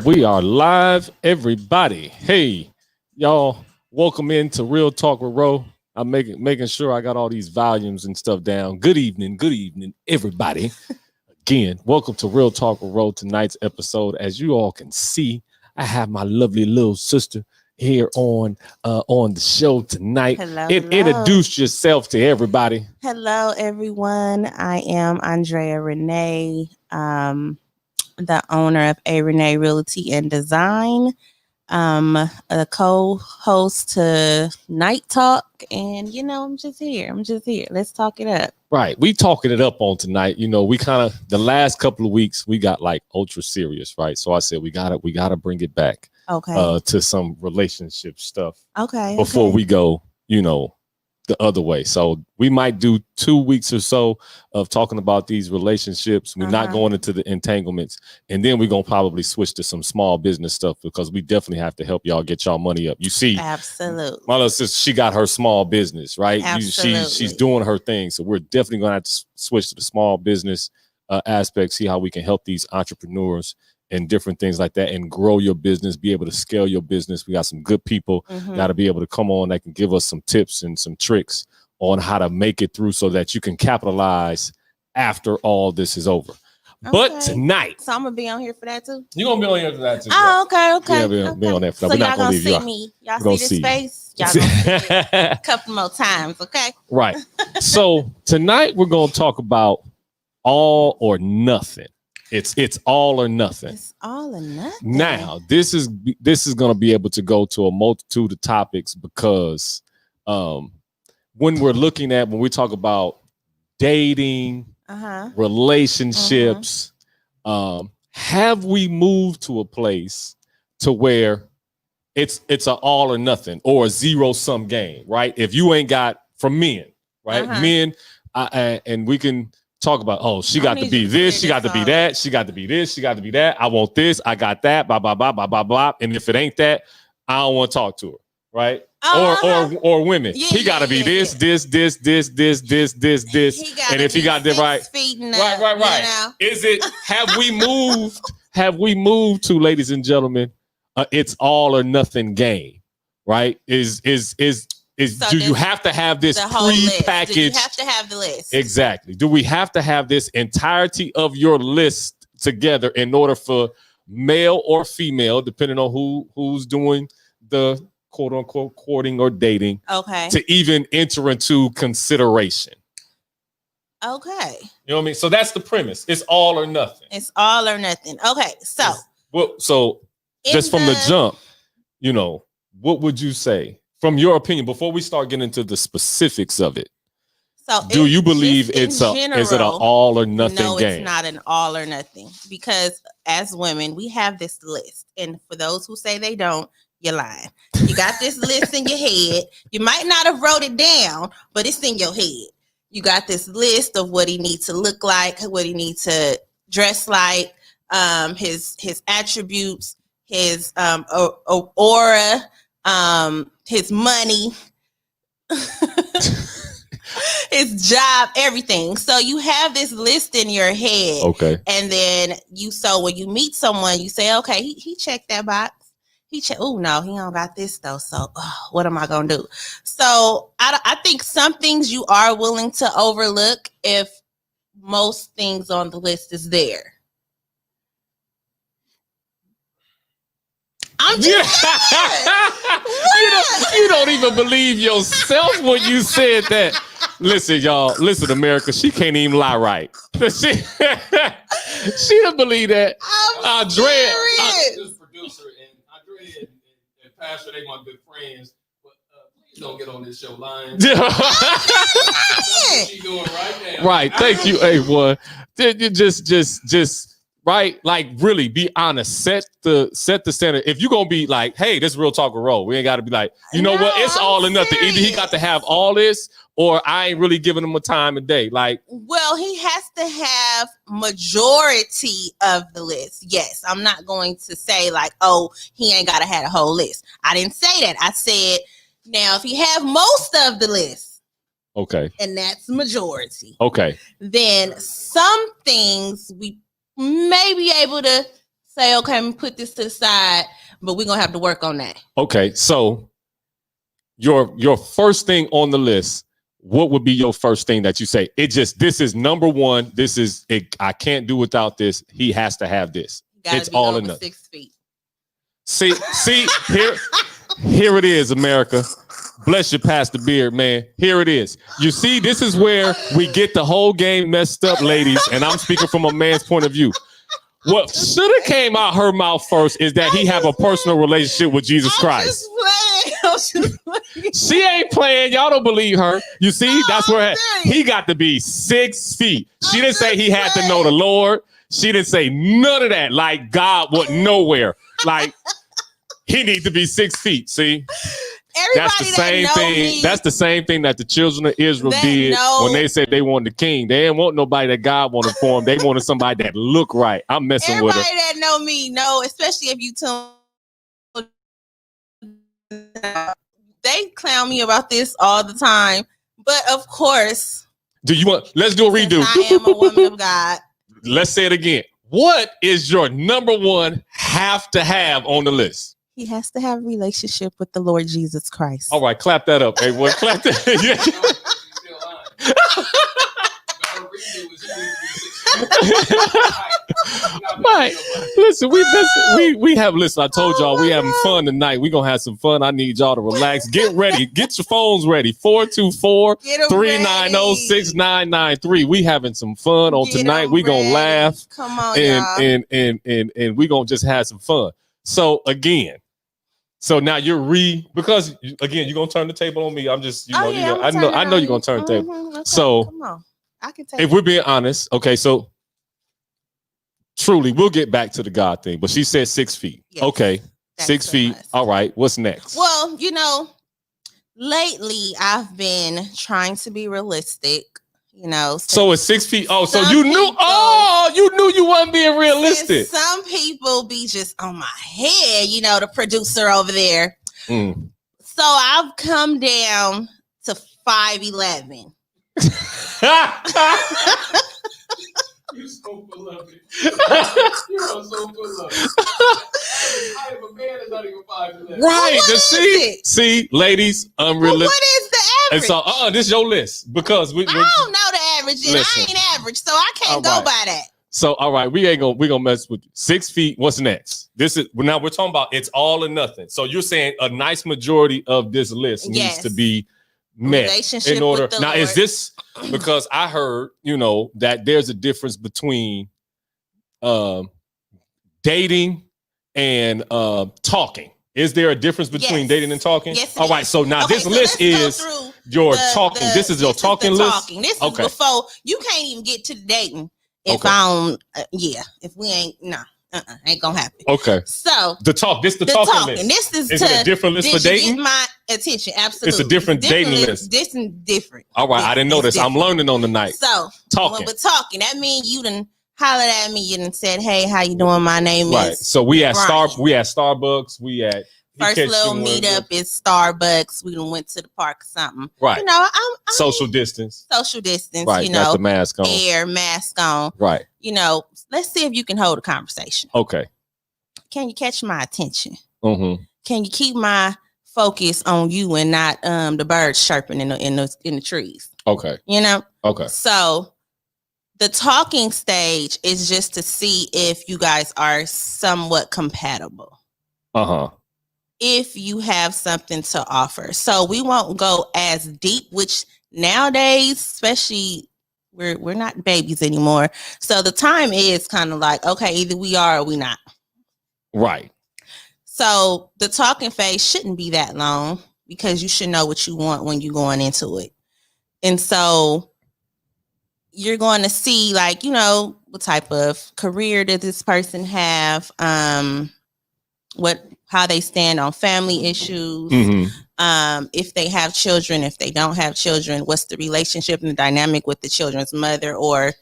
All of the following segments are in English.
We are live, everybody. Hey, y'all, welcome into Real Talk with Ro. I'm making sure I got all these volumes and stuff down. Good evening, everybody. Again, welcome to Real Talk with Ro. Tonight's episode, as you all can see, I have my lovely little sister here on the show tonight. Hello. Introduce yourself to everybody. Hello, everyone. I am Andrea Renee, the owner of A Renee Realty and Design, a co-host to Night Talk, and I'm just here. Let's talk it up. Right, we talking it up on tonight. We kind of the last couple of weeks we got like ultra serious, right? So I said we gotta bring it back. Okay. To some relationship stuff. Okay. Before we go, the other way. So we might do 2 weeks or so of talking about these relationships. We're not going into the entanglements. And then we're going to probably switch to some small business stuff because we definitely have to help y'all get y'all money up. You see, absolutely. My little sister, she got her small business, right? Absolutely. She's doing her thing. So we're definitely going to have to switch to the small business aspect, see how we can help these entrepreneurs and different things like that and grow your business, be able to scale your business. We got some good people got to be able to come on that can give us some tips and some tricks on how to make it through so that you can capitalize after all this is over. Okay. But tonight. So I'm going to be on here for that too? You're going to be on here for that too. Oh, okay. Yeah, be on that for that. So we're not going to see you. me. Y'all see this space? Y'all going to see it a couple more times, okay? Right. So tonight we're going to talk about all or nothing. It's all or nothing. It's all or nothing. Now, this is going to be able to go to a multitude of topics because when we talk about dating, relationships, have we moved to a place to where it's an all or nothing or a zero-sum game, right? If you ain't got from men, right? Men, and we can talk about, she got to be this, she got to be that, she got to be this, she got to be that. I want this, I got that, blah, blah, blah, blah, blah, blah. And if it ain't that, I don't want to talk to her, right? Or women. He got to be this. And if he got that right. Right. Is it, have we moved to, ladies and gentlemen, it's all or nothing game, right? Do you have to have this pre-packaged? Do you have to have the list? Exactly. Do we have to have this entirety of your list together in order for male or female, depending on who's doing the quote unquote courting or dating, to even enter into consideration? Okay. You know what I mean? So that's the premise. It's all or nothing. It's all or nothing. Okay. So just from the jump, what would you say? From your opinion, before we start getting into the specifics of it, do you believe is it an all or nothing game? No, it's not an all or nothing because as women, we have this list. And for those who say they don't, you're lying. You got this list in your head. You might not have wrote it down, but it's in your head. You got this list of what he needs to look like, what he needs to dress like, his attributes, his aura, his money, his job, everything. So you have this list in your head. Okay. And then when you meet someone, you say, okay, he checked that box. Oh no, he don't got this though. So what am I going to do? So I think some things you are willing to overlook if most things on the list is there. I'm just you don't even believe yourself when you said that. Listen, y'all. Listen, America. She can't even lie right. She don't believe that. Andrea, this producer and Andrea and Pastor, they my good friends. But please don't get on this show lying. That's what she doing right now. Right. Thank you, A1. Just. Right, like really be honest. Set the standard. If you're gonna be like, hey, this is Real Talk with Ro, we ain't gotta be like, what? It's all or nothing. Either he got to have all this, or I ain't really giving him a time of day. Like, well, he has to have majority of the list. Yes, I'm not going to say like, he ain't gotta have a whole list. I didn't say that. I said now if he have most of the list, okay, and that's majority, okay, then some things we may be able to say, okay, I'm gonna put this to the side, but we're gonna have to work on that. Okay, so your first thing on the list, what would be your first thing that you say? This is number one. This is it. I can't do without this. He has to have this. It's all enough. 6 feet. See, here it is, America. Bless you, Pastor Beard, man. Here it is. You see, this is where we get the whole game messed up, ladies. And I'm speaking from a man's point of view. What should have came out her mouth first is that he have a personal relationship with Jesus Christ. She ain't playing. Y'all don't believe her. You see, that's where he got to be 6 feet. She didn't say he had to know the Lord. She didn't say none of that. Like God wasn't nowhere. Like he needs to be 6 feet. See, that's the same thing. That's the same thing that the children of Israel did when they said they wanted the king. They didn't want nobody that God wanted for them. They wanted somebody that looked right. I'm messing with her. Everybody that know me know, especially if you they clown me about this all the time. But of course, let's do a redo. I am a woman of God. Let's say it again. What is your number one have to have on the list? He has to have a relationship with the Lord Jesus Christ. All right, clap that up. Hey, boy, clap that. Mike, listen, we have I told y'all we having fun tonight. We're gonna have some fun. I need y'all to relax. Get ready. Get your phones ready. 424-390-6993. We having some fun on tonight. We gonna laugh. Come on, and we gonna just have some fun. So again. So now because again, you're gonna turn the table on me. I'm just, I know you're gonna turn the table. Okay, so come on. I can take if we're being honest, okay, so truly we'll get back to the God thing, but she said 6 feet. Yes, okay, 6 feet. All right, what's next? Well, lately I've been trying to be realistic. So it's 6 feet. Oh, so you knew. You knew you wasn't being realistic. Some people be just on my head. The producer over there. So I've come down to 5'11". You're so full of it. You're so full of it. I am a man is not even 5'11". Right. See, ladies, unrealistic. What is the average? And so, this is your list because I don't know the average, and I ain't average, so I can't go by that. So, all right, we gonna mess with you. 6 feet. What's next? Now we're talking about it's all or nothing. So you're saying a nice majority of this list needs to be met in order. Now, Lord. Is this because I heard that there's a difference between dating and talking? Is there a difference between dating and talking? Yes. All right. So now this list is your talking. This is your talking list. This is before you can't even get to the dating. If I don't, if we ain't, ain't gonna happen. Okay. So the talking list. This is it a different list for dating? Get my attention, absolutely. It's a different dating list. This is different. All right, I didn't know this. I'm learning on the night. So talking. When we're talking, that means you done hollered at me. You done said, "Hey, how you doing? My name is." So we at Starbucks. We at first little meetup is Starbucks. We done went to the park or something. Right. I'm social distance. Social distance. Right. Got the mask on. Mask on. Right. Let's see if you can hold a conversation. Okay. Can you catch my attention? Mm-hmm. Can you keep my focus on you and not the birds chirping in the trees? Okay. Okay. So the talking stage is just to see if you guys are somewhat compatible. If you have something to offer. So we won't go as deep, which nowadays, especially we're not babies anymore. So the time is kind of like, okay, either we are or we not. Right. So the talking phase shouldn't be that long because you should know what you want when you're going into it. And so you're going to see what type of career does this person have, how they stand on family issues, if they have children, if they don't have children, what's the relationship and the dynamic with the children's mother, or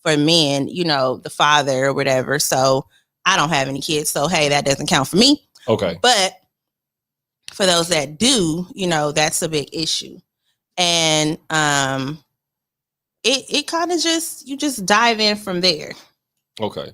for men, the father or whatever. So I don't have any kids, so hey, that doesn't count for me. Okay. But for those that do, that's a big issue. And it kind of you just dive in from there. Okay.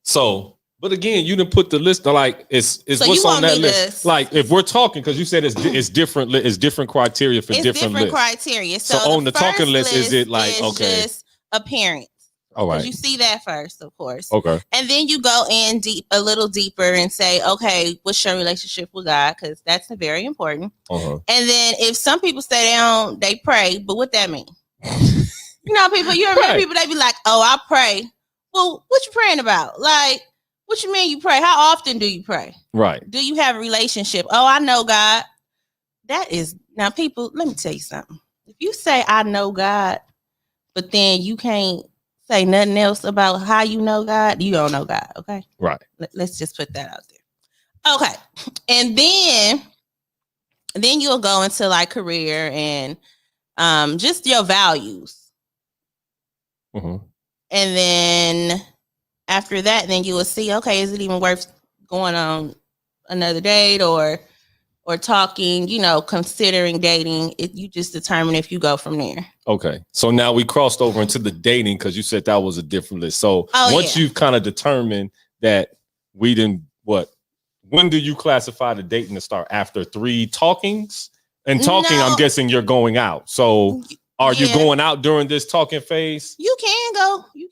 So But again, you didn't put the list. Like it's So what's you on want that me list. to- Like if we're talking, because you said it's different. It's different criteria for It's different lists. criteria. So on the talking first list, is it like, is okay, just appearance? all right, Because you see that first, of course. okay, And then you go in a little deeper and say, okay, what's your relationship with God? Because that's very important. uh-huh. And then if some people say they pray, but what that mean? You know, people, you remember Right. people, they be like, oh, I pray. Well, what you praying about? Like, what you mean you pray? How often do you pray? Right. Do you have a relationship? Oh, I know God. That is, now people, let me tell you something. If you say I know God, but then you can't say nothing else about how you know God, you don't know God, okay? Right. Let's just put that out there. Okay. And then you'll go into like career and just your values. Mm-hmm. And then after that, then you will see, okay, is it even worth going on another date or talking, considering dating? You just determine if you go from there. Okay. So now we crossed over into the dating because you said that was a different list. So once you've kind of determined that we didn't, when do you classify the dating to start? After 3 talkings? And talking, I'm guessing you're going out. So are you going out during this talking phase? You can go. You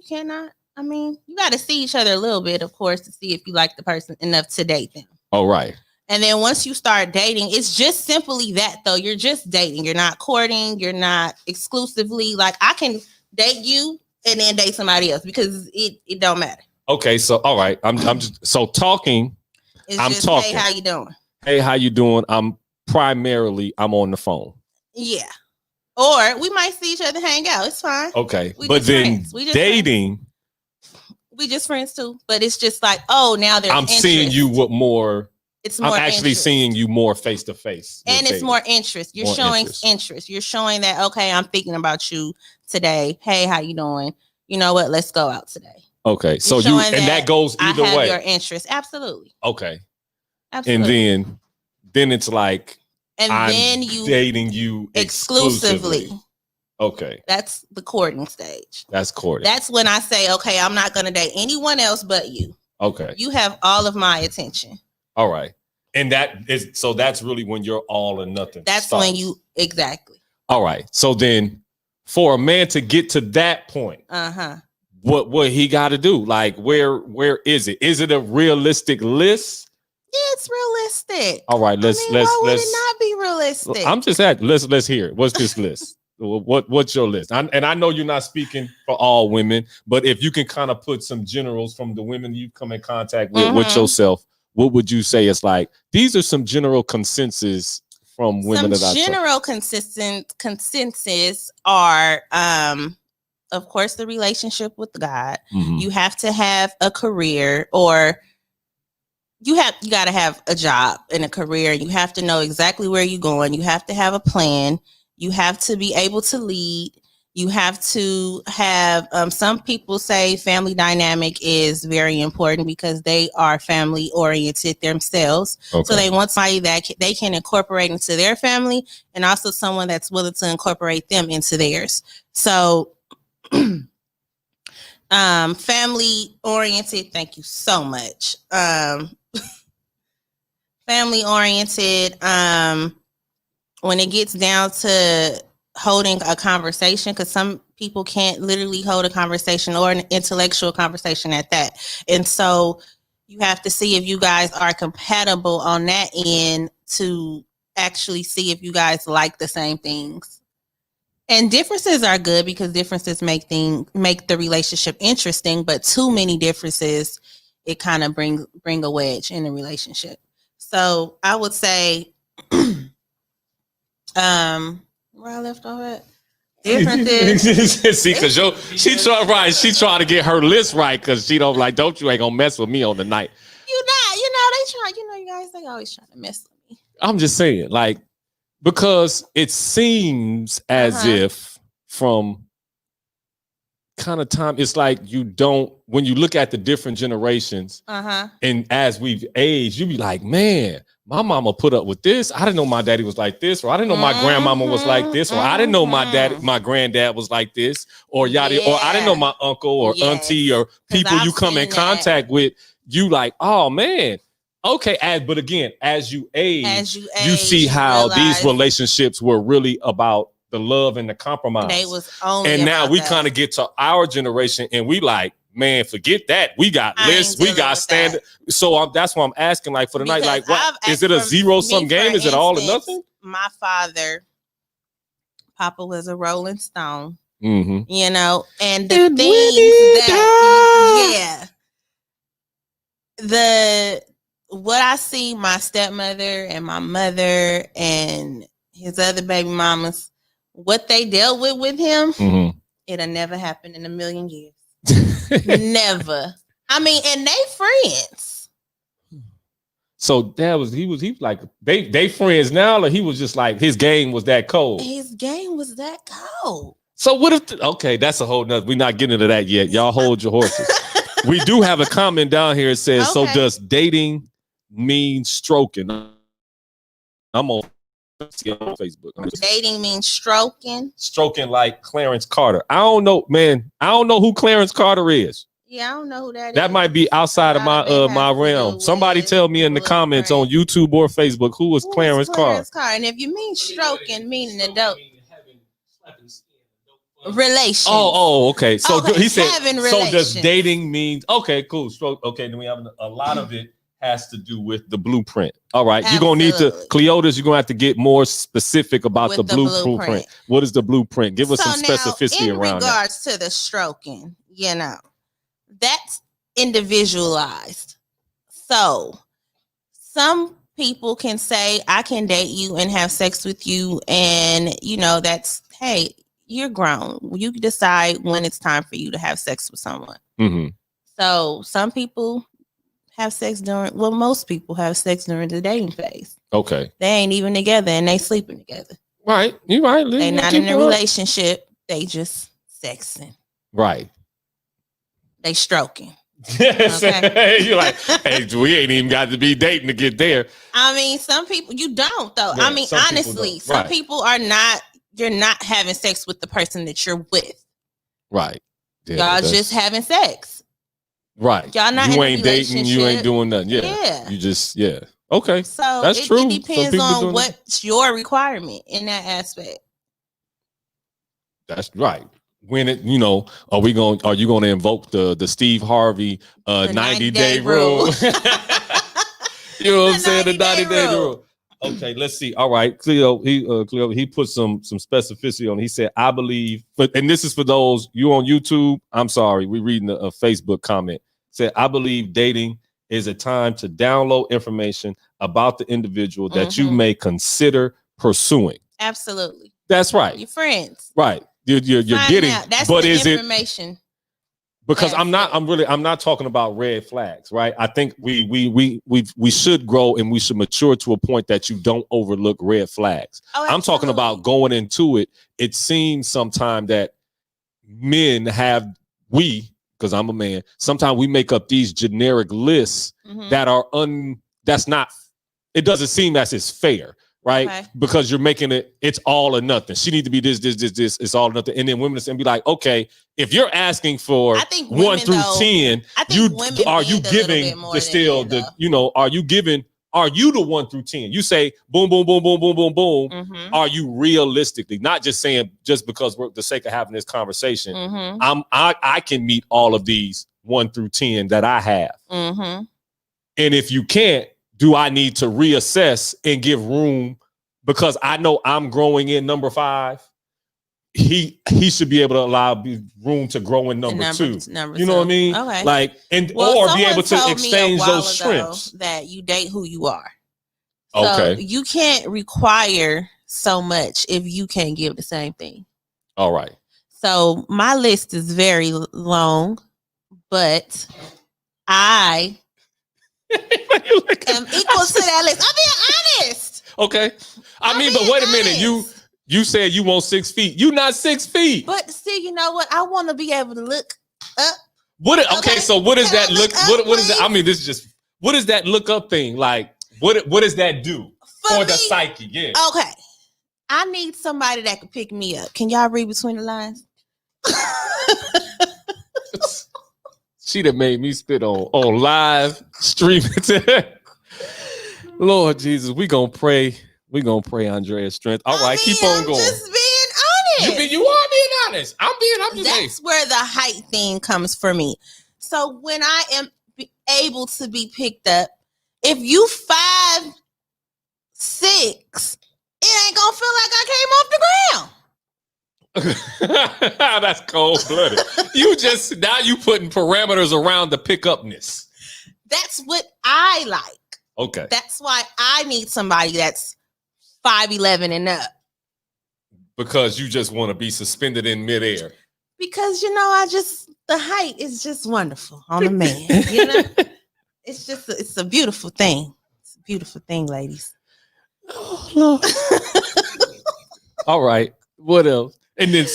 cannot. I mean, you got to see each other a little bit, of course, to see if you like the person enough to date them. Oh, right. And then once you start dating, it's just simply that, though. You're just dating. You're not courting. You're not exclusively. Like, I can date you and then date somebody else because it don't matter. Okay, so all right. I'm just so talking. I'm talking. Hey, how you doing? Hey, how you doing? I'm on the phone. Yeah. Or we might see each other hang out. It's fine. Okay. But then dating. Friends. We just friends too. But it's just like, oh, now there's I'm seeing you with more. It's more. I'm actually interest. Seeing you more face to face. And it's more interest. You're showing interest. You're showing that, okay, I'm thinking about you today. Hey, how you doing? You know what? Let's go out today. Okay. So that goes either way. I have your interest. Absolutely. Okay. Absolutely. And then it's like, then you dating you exclusively. Okay. That's the courting stage. That's courting. That's when I say, okay, I'm not going to date anyone else but you. Okay. You have all of my attention. All right. And that's really when you're all or nothing. That's starts. when you, exactly. All right. So then for a man to get to that point, what he got to do? Like, where is it? Is it a realistic list? Yeah, it's realistic. All right, let's why would it not be realistic? I'm just asking. Let's hear it. What's this list? What's your list? And I know you're not speaking for all women, but if you can kind of put some generals from the women you come in contact with yourself, what would you say is like? These are some general consensus from women some general consensus are, of course, the relationship with God. Mm-hmm. You have to have a career, or you got to have a job and a career. You have to know exactly where you're going. You have to have a plan. You have to be able to lead. You have to have, some people say family dynamic is very important because they are family oriented themselves. Okay. So they want somebody that they can incorporate into their family, and also someone that's willing to incorporate them into theirs. So family oriented. Thank you so much. Family oriented. When it gets down to holding a conversation, because some people can't literally hold a conversation, or an intellectual conversation at that. And so you have to see if you guys are compatible on that end to actually see if you guys like the same things. And differences are good because differences make the relationship interesting, but too many differences, it kind of bring a wedge in the relationship. So I would say where I left off at. Differences. See, because she trying to get her list right, because she don't you ain't gonna mess with me on the night. You guys, they always trying to mess with me. I'm just saying, like, because it seems as if from kind of time, it's like when you look at the different generations, and as we've aged, you be like, man, my mama put up with this. I didn't know my daddy was like this, or I didn't know my grandmama was like this, or I didn't know my granddad was like this, or or I didn't know my uncle or auntie or people you come in contact with. you like, oh man, okay. But again, as you age, you see how these relationships were really about the love and the compromise. They was only and now we kind of get to our generation and we like, man, forget that. We got lists, we got standard. So that's why I'm asking, like, for the night, like, what is it, a zero-sum game? Is it all or nothing? My father, Papa was a Rolling Stone, you know, and the things that, what I see my stepmother and my mother and his other baby mamas, what they dealt with him, it'll never happen in a million years. Never. I mean, and they friends. So he was like they friends now, or he was just like his game was that cold. His game was that cold. So what if okay, that's a whole nother. We're not getting into that yet. Y'all hold your horses. We do have a comment down here. It says, so does dating mean stroking? I'm on Facebook. Dating means stroking. Stroking like Clarence Carter. I don't know, man. I don't know who Clarence Carter is. Yeah, I don't know who that is. That might be outside of my realm. Somebody tell me in the comments on YouTube or Facebook who is Clarence Carter. And if you mean stroking, meaning adult relation. Oh, okay. So he said. So does dating mean? Okay, cool. Stroke. Okay, then we have a lot of it has to do with the blueprint. All right, you're gonna need to, Cleotis, you're gonna have to get more specific about the blueprint. What is the blueprint? Give us some specificity around that. In regards to the stroking, you know, that's individualized. So some people can say, I can date you and have sex with you, and you know, that's, hey, you're grown. You decide when it's time for you to have sex with someone. So some people have sex most people have sex during the dating phase. Okay. They ain't even together and they sleeping together. Right. You're right. They not in a relationship. They just sexing. Right. They stroking. Okay. You're like, hey, we ain't even got to be dating to get there. I mean, some people, you don't though. Yeah, I mean, honestly, some people are not, you're not having sex with the person that you're with. Right. Yeah, y'all just having sex. Right. Y'all not you ain't dating, you ain't doing nothing. Yeah. You just, okay. So that's true. It depends on what's your requirement in that aspect. That's right. When it, you know, are you going to invoke the Steve Harvey 90-day rule? You know what I'm saying? The 90-day rule. Okay, let's see. All right, Cleo, he put some specificity on it. He said, I believe, and this is for those you on YouTube. I'm sorry, we're reading a Facebook comment. Said, I believe dating is a time to download information about the individual that you may consider pursuing. Absolutely. That's right. Your friends. Right. You're getting out. That's but the is information. Because I'm not talking about red flags, right? I think we should grow and we should mature to a point that you don't overlook red flags. Oh, I'm talking about going into it. It seems sometimes that men because I'm a man, sometimes we make up these generic lists that are it doesn't seem as it's fair. Right? Okay. Because you're making it's all or nothing. She needs to be this, it's all or nothing. And then women and be like, okay, if you're asking for 1 through 10, are you the 1 through 10? You say boom, boom, boom, boom, boom, boom, boom. Are you realistically not just saying just because we're the sake of having this conversation? I can meet all of these 1 through 10 that I have. And if you can't, do I need to reassess and give room because I know I'm growing in number 5? He should be able to allow room to grow in number 2. You know what I mean? Okay. Like or be able to exchange those strengths. That you date who you are. So okay. You can't require so much if you can't give the same thing. All right. So my list is very long, but I am equal to that list. I'm being honest. Okay. I mean, but wait a minute. You said you want 6 feet. You not 6 feet. But see, you know what? I want to be able to look up. Okay, so what does that look? What is that? I mean, this is just what is that look up thing like? What does that do for the psyche? Yeah. Okay. I need somebody that can pick me up. Can y'all read between the lines? She done made me spit on live streaming. Lord Jesus, we gonna pray. We gonna pray Andrea's strength. All right, keep on going. Just being honest. You are being honest. I'm just That's where the height thing comes for me. So when I am able to be picked up, if you 5'6", it ain't gonna feel like I came off the ground. That's cold-blooded. Now you putting parameters around the pick-upness. That's what I like. Okay. That's why I need somebody that's 5'11" and up. Because you just want to be suspended in midair. Because the height is just wonderful on a man. It's a beautiful thing. It's a beautiful thing, ladies. Oh Lord. All right. What else? And then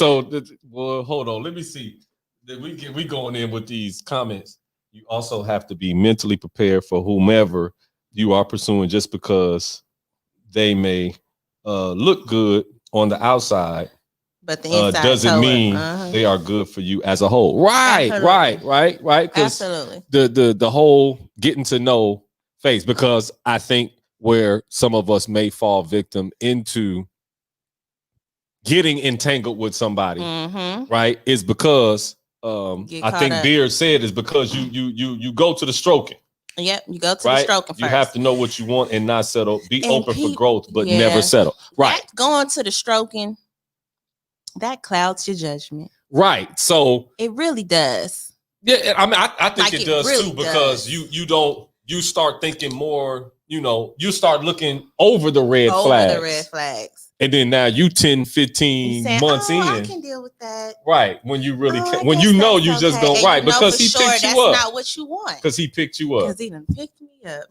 hold on. Let me see. We going in with these comments. You also have to be mentally prepared for whomever you are pursuing, just because they may look good on the outside, but the inside doesn't mean they are good for you as a whole. Right. Absolutely. The whole getting to know phase, because I think where some of us may fall victim into getting entangled with somebody, right, is because I think Beard said is because you go to the stroking. Yep, you go to the stroking first. You have to know what you want and not settle. Be open for growth, but never settle. Right. That going to the stroking, that clouds your judgment. Right. So it really does. Yeah, I mean, I think it does really too, because you start thinking more, you start looking over the red flags. And then now you 10, 15 months in. I can deal with that. Right. When you really when you just don't. Right. Because he picked you up. That's not what you want. Because he picked you up. Because he done picked me up.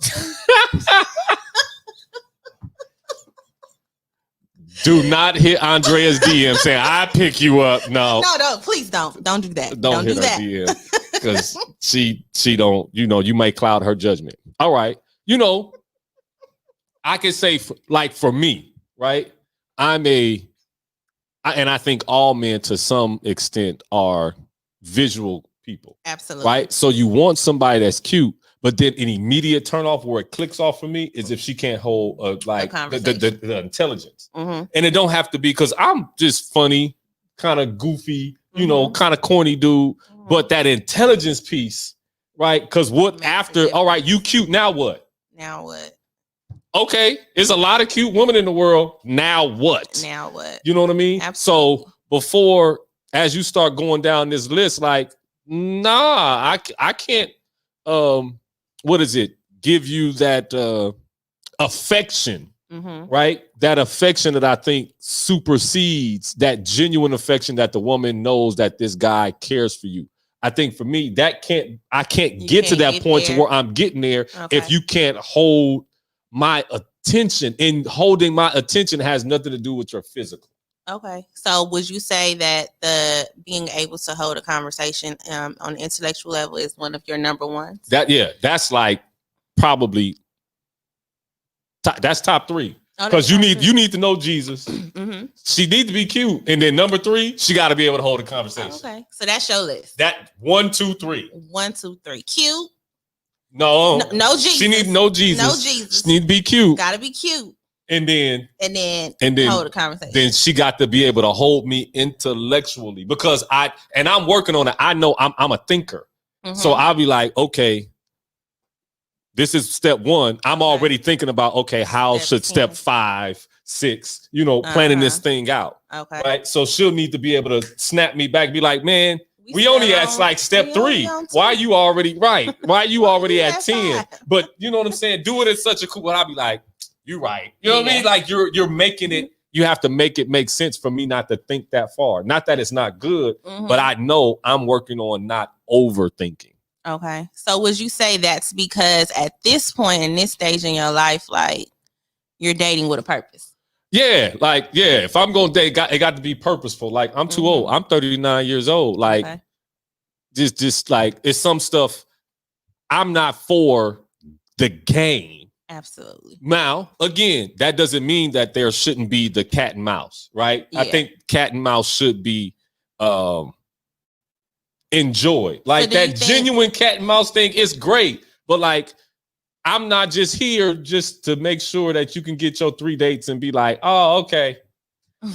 Do not hit Andrea's DM saying, I pick you up. No. No, please don't. Don't do that. Don't hit her DM. Because she don't, you may cloud her judgment. All right. I can say, for me, right? And I think all men to some extent are visual people. Absolutely. Right? So you want somebody that's cute, but then an immediate turn off where it clicks off for me is if she can't hold the intelligence. And it don't have to be, because I'm just funny, kind of goofy, kind of corny dude. But that intelligence piece, right? Because all right, you cute, now what? Now what? Okay, there's a lot of cute women in the world. Now what? Now what? You know what I mean? Absolutely. So before, as you start going down this list, I can't, give you that affection, right? That affection that I think supersedes that genuine affection that the woman knows that this guy cares for you. I think for me, I can't get to that point to where I'm getting there if you can't hold my attention, and holding my attention has nothing to do with your physical. Okay. So would you say that the being able to hold a conversation on an intellectual level is one of your number ones? That's probably that's top 3. Because you need to know Jesus. She needs to be cute. And then number 3, she got to be able to hold a conversation. Okay. So that's your list. That 1, 2, 3. 1, 2, 3. Cute. No Jesus. She needs no Jesus. No Jesus. She need to be cute. Gotta be cute. And then hold a conversation. Then she got to be able to hold me intellectually, because I'm working on it. I know I'm a thinker. So I'll be like, okay, this is step 1. I'm already thinking about, okay, how should step 5, 6, planning this thing out. Okay. Right. So she'll need to be able to snap me back, be like, man, we only at step 3. Why are you already right? Why are you already at 10? But you know what I'm saying? Do it in such a cool. But I'll be like, you're right. You know what I mean? Like you're making it. You have to make it make sense for me not to think that far. Not that it's not good, but I know I'm working on not overthinking. Okay. So would you say that's because at this point in this stage in your life, you're dating with a purpose? Yeah, if I'm going to date, it got to be purposeful. Like, I'm too old. I'm 39 years old. Like, just it's some stuff. I'm not for the game. Absolutely. Now, again, that doesn't mean that there shouldn't be the cat and mouse, right? Yeah. I think cat and mouse should be enjoy. Like So do that you think- genuine cat and mouse thing is great, but like I'm not just here just to make sure that you can get your 3 dates and be like, oh, okay.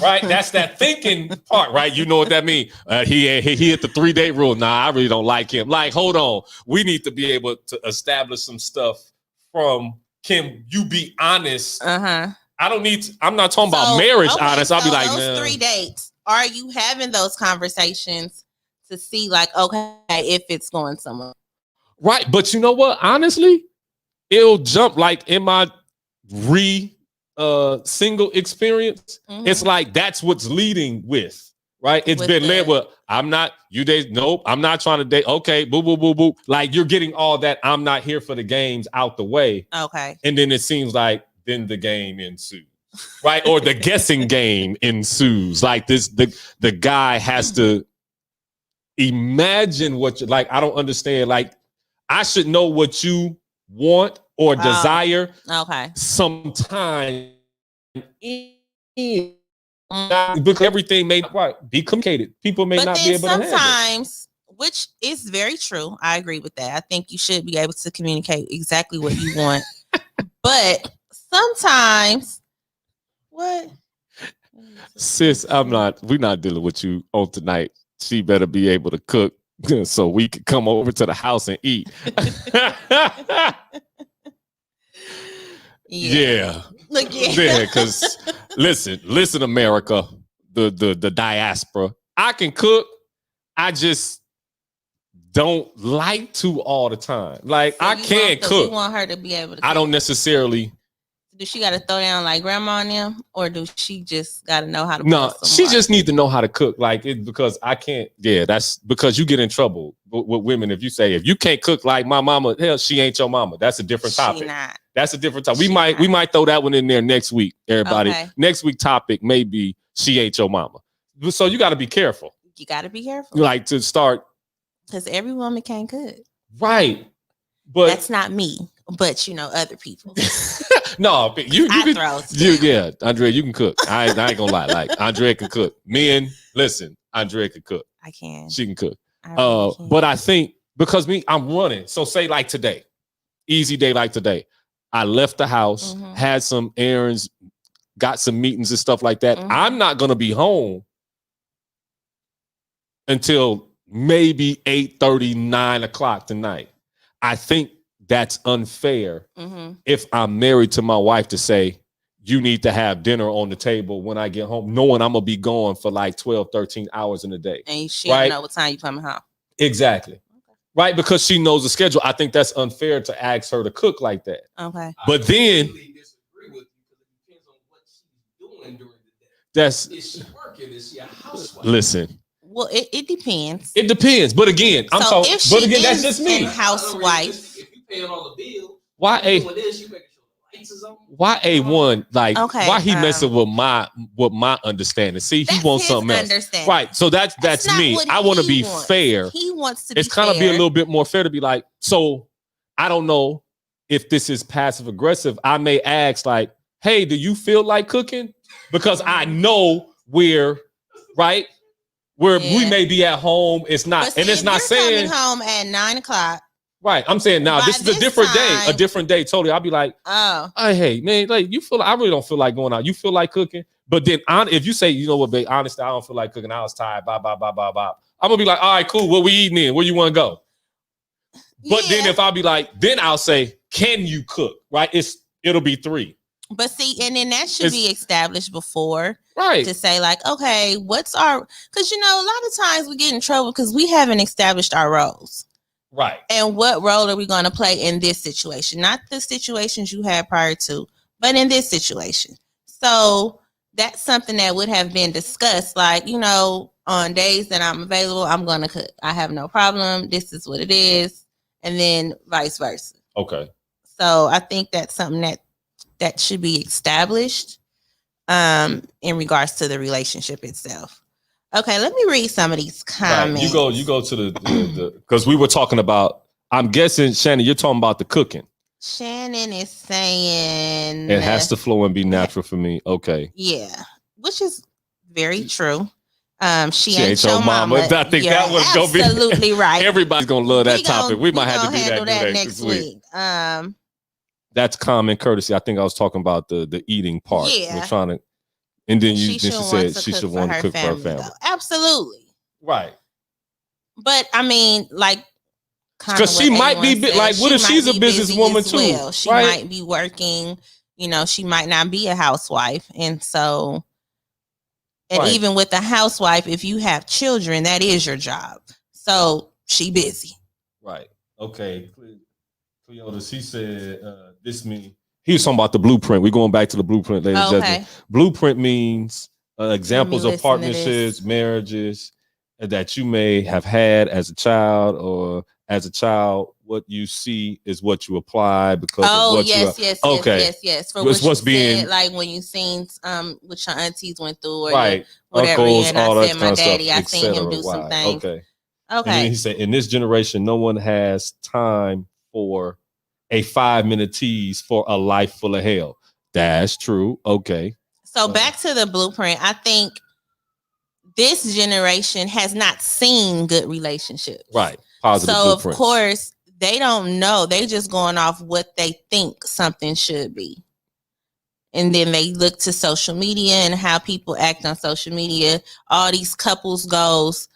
Right? That's that thinking part, right? You know what that means. He hit the 3-date rule. Nah, I really don't like him. Like, hold on. We need to be able to establish some stuff from, can you be honest? I don't need to, I'm not talking about marriage honest. I'll be like, those 3 dates, are you having those conversations to see like, okay, if it's going somewhere? Right. But you know what? Honestly, it'll jump like in my single experience. It's like that's what's leading with, right? It's been led with, I'm not, you date, nope, I'm not trying to date. Okay, boo, boo, boo, boo. Like you're getting all that I'm not here for the games out the way. Okay. And then it seems like then the game ensues. Right? Or the guessing game ensues. Like the guy has to imagine what you like. I don't understand. Like I should know what you want or desire. Okay. Sometime because everything may not be communicated. People may not be able to handle it. Sometimes, which is very true. I agree with that. I think you should be able to communicate exactly what you want. But sometimes what? Sis, we're not dealing with you on tonight. She better be able to cook so we can come over to the house and eat. Yeah. Look, yeah, because listen, America, the diaspora. I can cook. I just don't like to all the time. Like I can't cook. You want her to be able to cook. I don't necessarily. Do she got to throw down like grandma and them, or do she just got to know how to? No, she just need to know how to cook. Like it because I can't. Yeah, that's because you get in trouble with women if you say if you can't cook like my mama. Hell, she ain't your mama. That's a different topic. She not. That's a different topic. We might throw that one in there next week. Everybody, next week topic may be she ain't your mama. So you got to be careful. You got to be careful. Like to start because every woman can't cook. Right, but that's not me. But you know, other people. No, you yeah, Andrea, you can cook. I ain't gonna lie. Like Andrea can cook. Men, listen, Andrea can cook. I can. She can cook. Really can. But I think because I'm running. So say like today, easy day like today. I left the house, had some errands, got some meetings and stuff like that. I'm not gonna be home until maybe 8:30, 9 o'clock tonight. I think that's unfair if I'm married to my wife to say, you need to have dinner on the table when I get home, knowing I'm going to be gone for like 12, 13 hours in a day. And she don't know what time you coming home. Exactly. Right? Because she knows the schedule. I think that's unfair to ask her to cook like that. Okay. But then disagree with you because it depends on what she's doing during the day. That's is she working? Is she a housewife? Listen. Well, it depends. It depends. But again, I'm talking. But again, that's just me. Housewife. Paying all the bills. Why A1? Like why he messing with my understanding? See, he wants something else. Right. So that's me. I want to be fair. He wants to be It's kind of be a little bit more fair to be like, so I don't know if this is passive aggressive. I may ask like, hey, do you feel like cooking? Because I know where we may be at home. It's not, and it's not saying coming home at 9 o'clock. Right. I'm saying now this is a different day. Totally. I'll be like, hey, man, like you feel like I really don't feel like going out. You feel like cooking. But then if you say, you know what, babe, honestly, I don't feel like cooking. I was tired. Blah, blah, blah, blah, blah. I'm gonna be like, all right, cool. What we eating in? Where you want to go? But then if I'll be like, then I'll say, can you cook? Right? It'll be 3. But see, and then that should be established before. Right. To say like, okay, because a lot of times we get in trouble because we haven't established our roles. Right. And what role are we going to play in this situation? Not the situations you had prior to, but in this situation. So that's something that would have been discussed. Like, on days that I'm available, I'm going to cook. I have no problem. This is what it is. And then vice versa. Okay. So I think that's something that should be established in regards to the relationship itself. Okay, let me read some of these comments. Right. You go to the because we were talking about, I'm guessing, Shannon, you're talking about the cooking. Shannon is saying it has to flow and be natural for me. Okay. Yeah, which is very true. She ain't your mama. I think You're that was gonna be absolutely right. Everybody's gonna love that topic. We might have to do that next week. That's common courtesy. I think I was talking about the eating part. Yeah. We're trying to, and then she said she should want to cook for her family. Absolutely. Right. But I mean, like, because she might be like, what if she's a businesswoman too? Well. She might be working. You know, she might not be a housewife, and so. And even with a housewife, if you have children, that is your job. So she busy. Right. Okay. Cleotis, he said this means he was talking about the blueprint. We're going back to the blueprint, ladies and gentlemen. Blueprint means examples of partnerships, marriages that you may have had as a child or as a child. What you see is what you apply because of what yes. For what's being said, like when you seen what your aunties went through, or right, whatever. Uncles, and all I that said, kind my of daddy, stuff, I seen him do some things. Okay. And then he said, in this generation, no one has time for a 5-minute tease for a life full of hell. That's true. Okay. So back to the blueprint. I think this generation has not seen good relationships. Right. Positive so blueprints. Of course, they don't know. They just going off what they think something should be. And then they look to social media and how people act on social media. All these couples goals.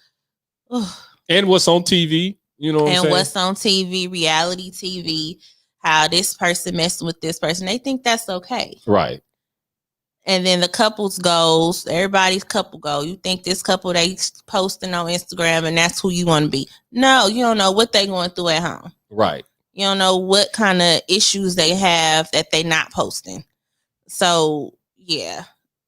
And what's on TV, you know what I'm saying? And what's on TV, reality TV, how this person messing with this person. They think that's okay. Right. And then the couples goals, everybody's couple goal. You think this couple they posting on Instagram and that's who you want to be. No, you don't know what they going through at home. Right. You don't know what kind of issues they have that they not posting. So yeah,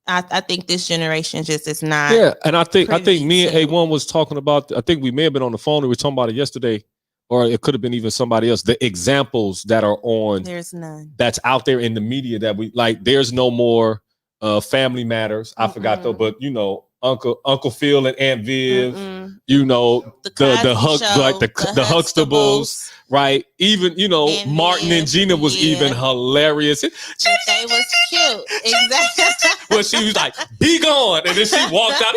I think this generation just is not. Yeah, and I think me and A1 was talking about. I think we may have been on the phone. We were talking about it yesterday, or it could have been even somebody else. The examples that are on. There's none. That's out there in the media that we like. There's no more Family Matters. I forgot though, but you know, Uncle Phil and Aunt Viv. You know, the Huxtables. Right, even you know and Martin and Gina was even hilarious. They was cute, exactly. Well, she was like, "Be gone," and then she walked out.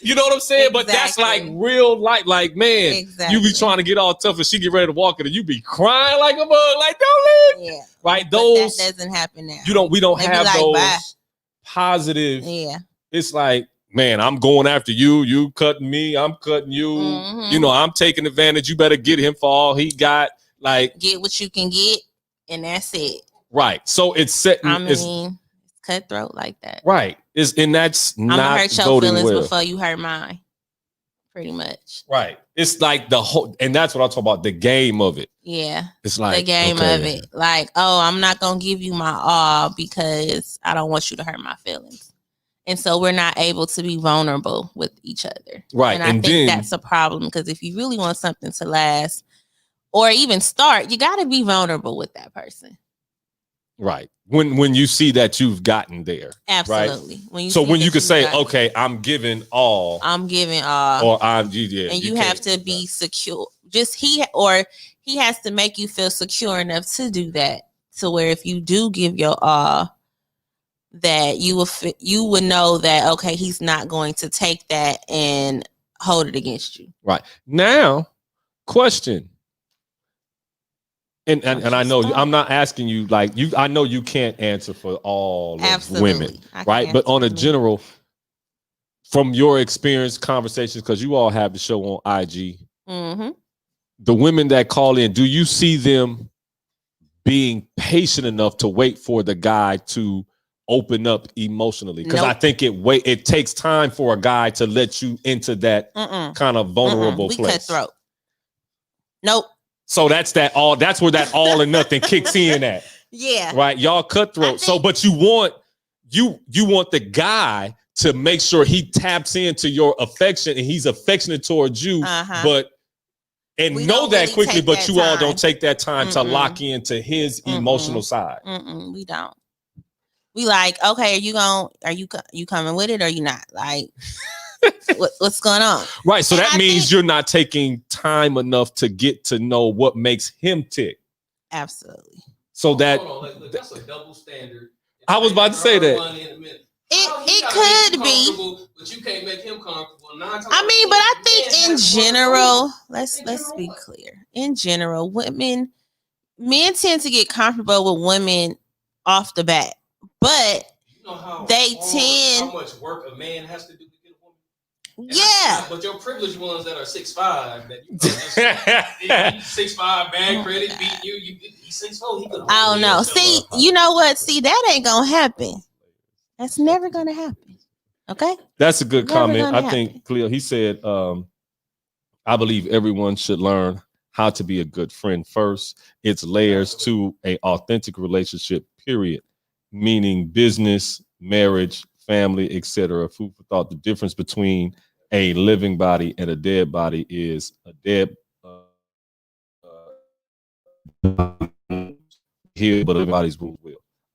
You know what I'm saying? Exactly. But that's like real life. Like man, you be trying to get all tough, and she get ready to walk in, and you be crying like a bug. Like don't leave. Yeah, right. Those that doesn't happen now. We don't have like, those positive. Yeah, it's like. Man, I'm going after you. You cutting me. I'm cutting you. You know, I'm taking advantage. You better get him for all he got. Like, get what you can get, and that's it. Right. So it's setting. I mean, it's cutthroat like that. Right. And that's not. I'm gonna hurt your feelings before you hurt mine. Pretty much. Right. It's like the whole, and that's what I talk about. The game of it. Yeah. It's like the game of it. Like, oh, I'm not gonna give you my all because I don't want you to hurt my feelings. And so we're not able to be vulnerable with each other. Right. And I think that's a problem because if you really want something to last or even start, you got to be vulnerable with that person. Right. When you see that you've gotten there. Absolutely. Right? When you can say, okay, I'm giving all. Or I'm, yeah. And you have to be secure. He has to make you feel secure enough to do that. To where if you do give your all, that you would know that okay, he's not going to take that and hold it against you. Right. Now, question. And I know I'm not asking you like you. I know you can't answer for all of women, right? But on a general, from your experience, conversations, because you all have the show on IG. The women that call in, do you see them being patient enough to wait for the guy to open up emotionally? Because I think it takes time for a guy to let you into that kind of vulnerable place. Cutthroat. Nope. So that's where that all or nothing kicks in at. Yeah. Right. Y'all cutthroat. But you want the guy to make sure he taps into your affection and he's affectionate towards you, but know that really quickly, but you all don't take that time to lock into his emotional side. We don't. We like, okay, are you coming with it or you not? Like, what's going on? Right. So that means you're not taking time enough to get to know what makes him tick. Absolutely. So that that's a double standard. I was about to say that. It could be, but you can't make him comfortable. I mean, but I think in general, let's be clear. In general, men tend to get comfortable with women off the bat, but you know how much work a man has to do to get a woman. Yeah, but your privileged ones that are 6'5", that you 6'5", bad credit, beat you. He's 6'4". I don't know. See, you know what? See, that ain't gonna happen. That's never gonna happen. Okay, that's a good comment. I think Cleo, he said, I believe everyone should learn how to be a good friend first. It's layers to an authentic relationship, period. Meaning business, marriage, family, etc. Food for thought. The difference between a living body and a dead body is a dead here, but a body's will.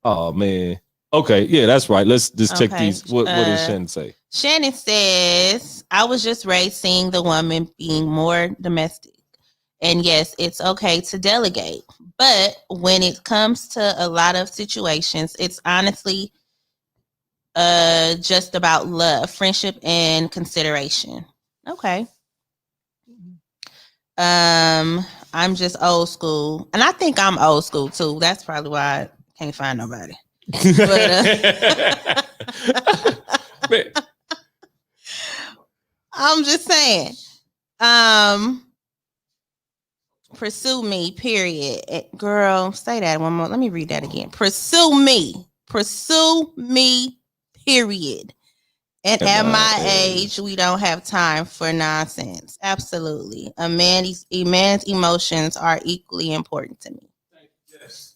Oh man. Okay, yeah, that's right. Let's just check these. What does Shannon say? Shannon says, I was just raised seeing the woman being more domestic. And yes, it's okay to delegate. But when it comes to a lot of situations, it's honestly just about love, friendship, and consideration. Okay. I'm just old school. And I think I'm old school too. That's probably why I can't find nobody. But, I'm just saying. Pursue me, period. Girl, say that one more. Let me read that again. Pursue me, period. And at my age, we don't have time for nonsense. Absolutely. A man's emotions are equally important to me. Yes.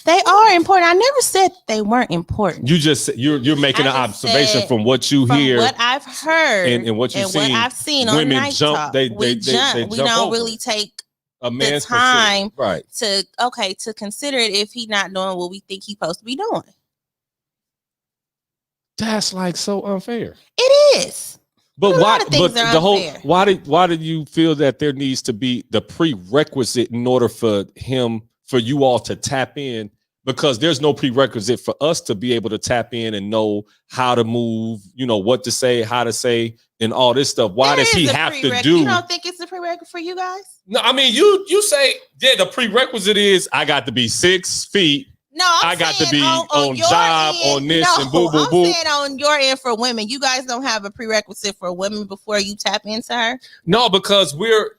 They are important. I never said they weren't important. You just you're making an observation from what you hear, what I've heard, and what you've seen. What I've seen on Night jump, Talk. We jump. We don't really take the time to consider it if he's not doing what we think he's supposed to be doing. That's like so unfair. It is. But why? But the whole why did you feel that there needs to be the prerequisite in order for you all to tap in? Because there's no prerequisite for us to be able to tap in and know how to move, what to say, how to say, and all this stuff. Why does he have to do? You don't think it's a prerequisite for you guys? No, I mean you say the prerequisite is I got to be 6 feet. No, I got to be on job end, on this and boo boo boo. I'm saying on your end for women, you guys don't have a prerequisite for women before you tap into her. No, because we're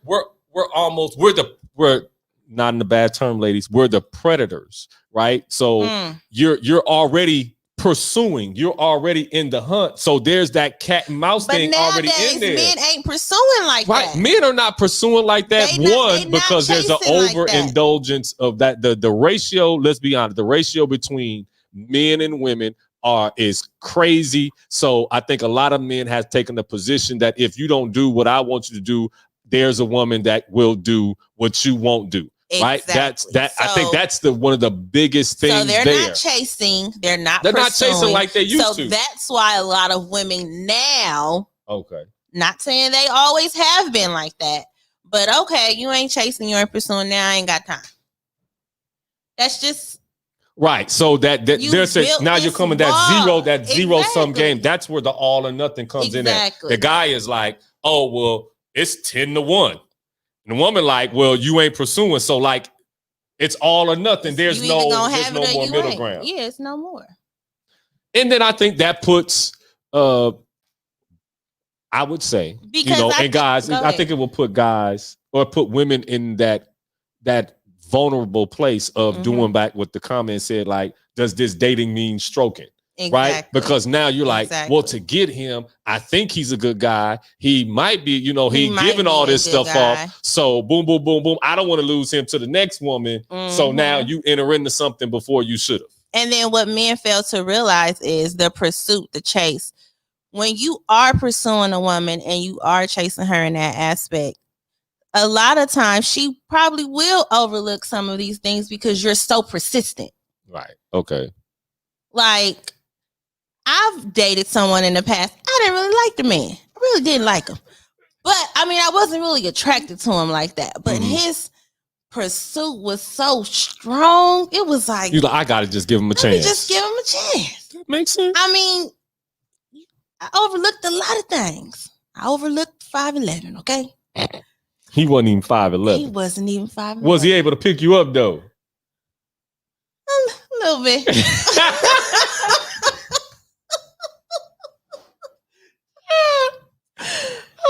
not in the bad term, ladies. We're the predators, right? So you're already pursuing. You're already in the hunt. So there's that cat and mouse thing already in there. Men ain't pursuing like that. Men are not pursuing like that. Because there's an overindulgence of that. The ratio, let's be honest, the ratio between men and women is crazy. So I think a lot of men have taken the position that if you don't do what I want you to do, there's a woman that will do what you won't do. Exactly. Right. So, I think that's one of the biggest things. So they're not chasing. They're not chasing like they used to. So that's why a lot of women now. Okay. Not saying they always have been like that, but okay, you ain't chasing, you ain't pursuing. Now I ain't got time. That's just right. So that there's now you're coming that zero sum game. That's where the all or nothing comes in. At. The guy is like, oh well, it's 10-1. And the woman like, well, you ain't pursuing. So like, it's all or nothing. There's no more middle ground. Yeah, it's no more. And then I think that puts, I would say, guys, I think it will put guys or put women in that vulnerable place of doing back what the comment said, like, does this dating mean stroking? Exactly. Right? Because now you're like, well, to get him, I think he's a good guy. He might be, he giving all this stuff off. So boom, boom, boom, boom. I don't want to lose him to the next woman. So now you enter into something before you should have. And then what men fail to realize is the pursuit, the chase. When you are pursuing a woman and you are chasing her in that aspect, a lot of times she probably will overlook some of these things because you're so persistent. Right. Okay. Like, I've dated someone in the past. I didn't really like the man. I really didn't like him. But, I mean, I wasn't really attracted to him like that. But his pursuit was so strong. It was like, I got to just give him a chance. Just give him a chance. That makes sense. I mean, I overlooked a lot of things. I overlooked 5'11", okay? He wasn't even 5'11". He wasn't even 5'11". Was he able to pick you up though? A little bit. Just a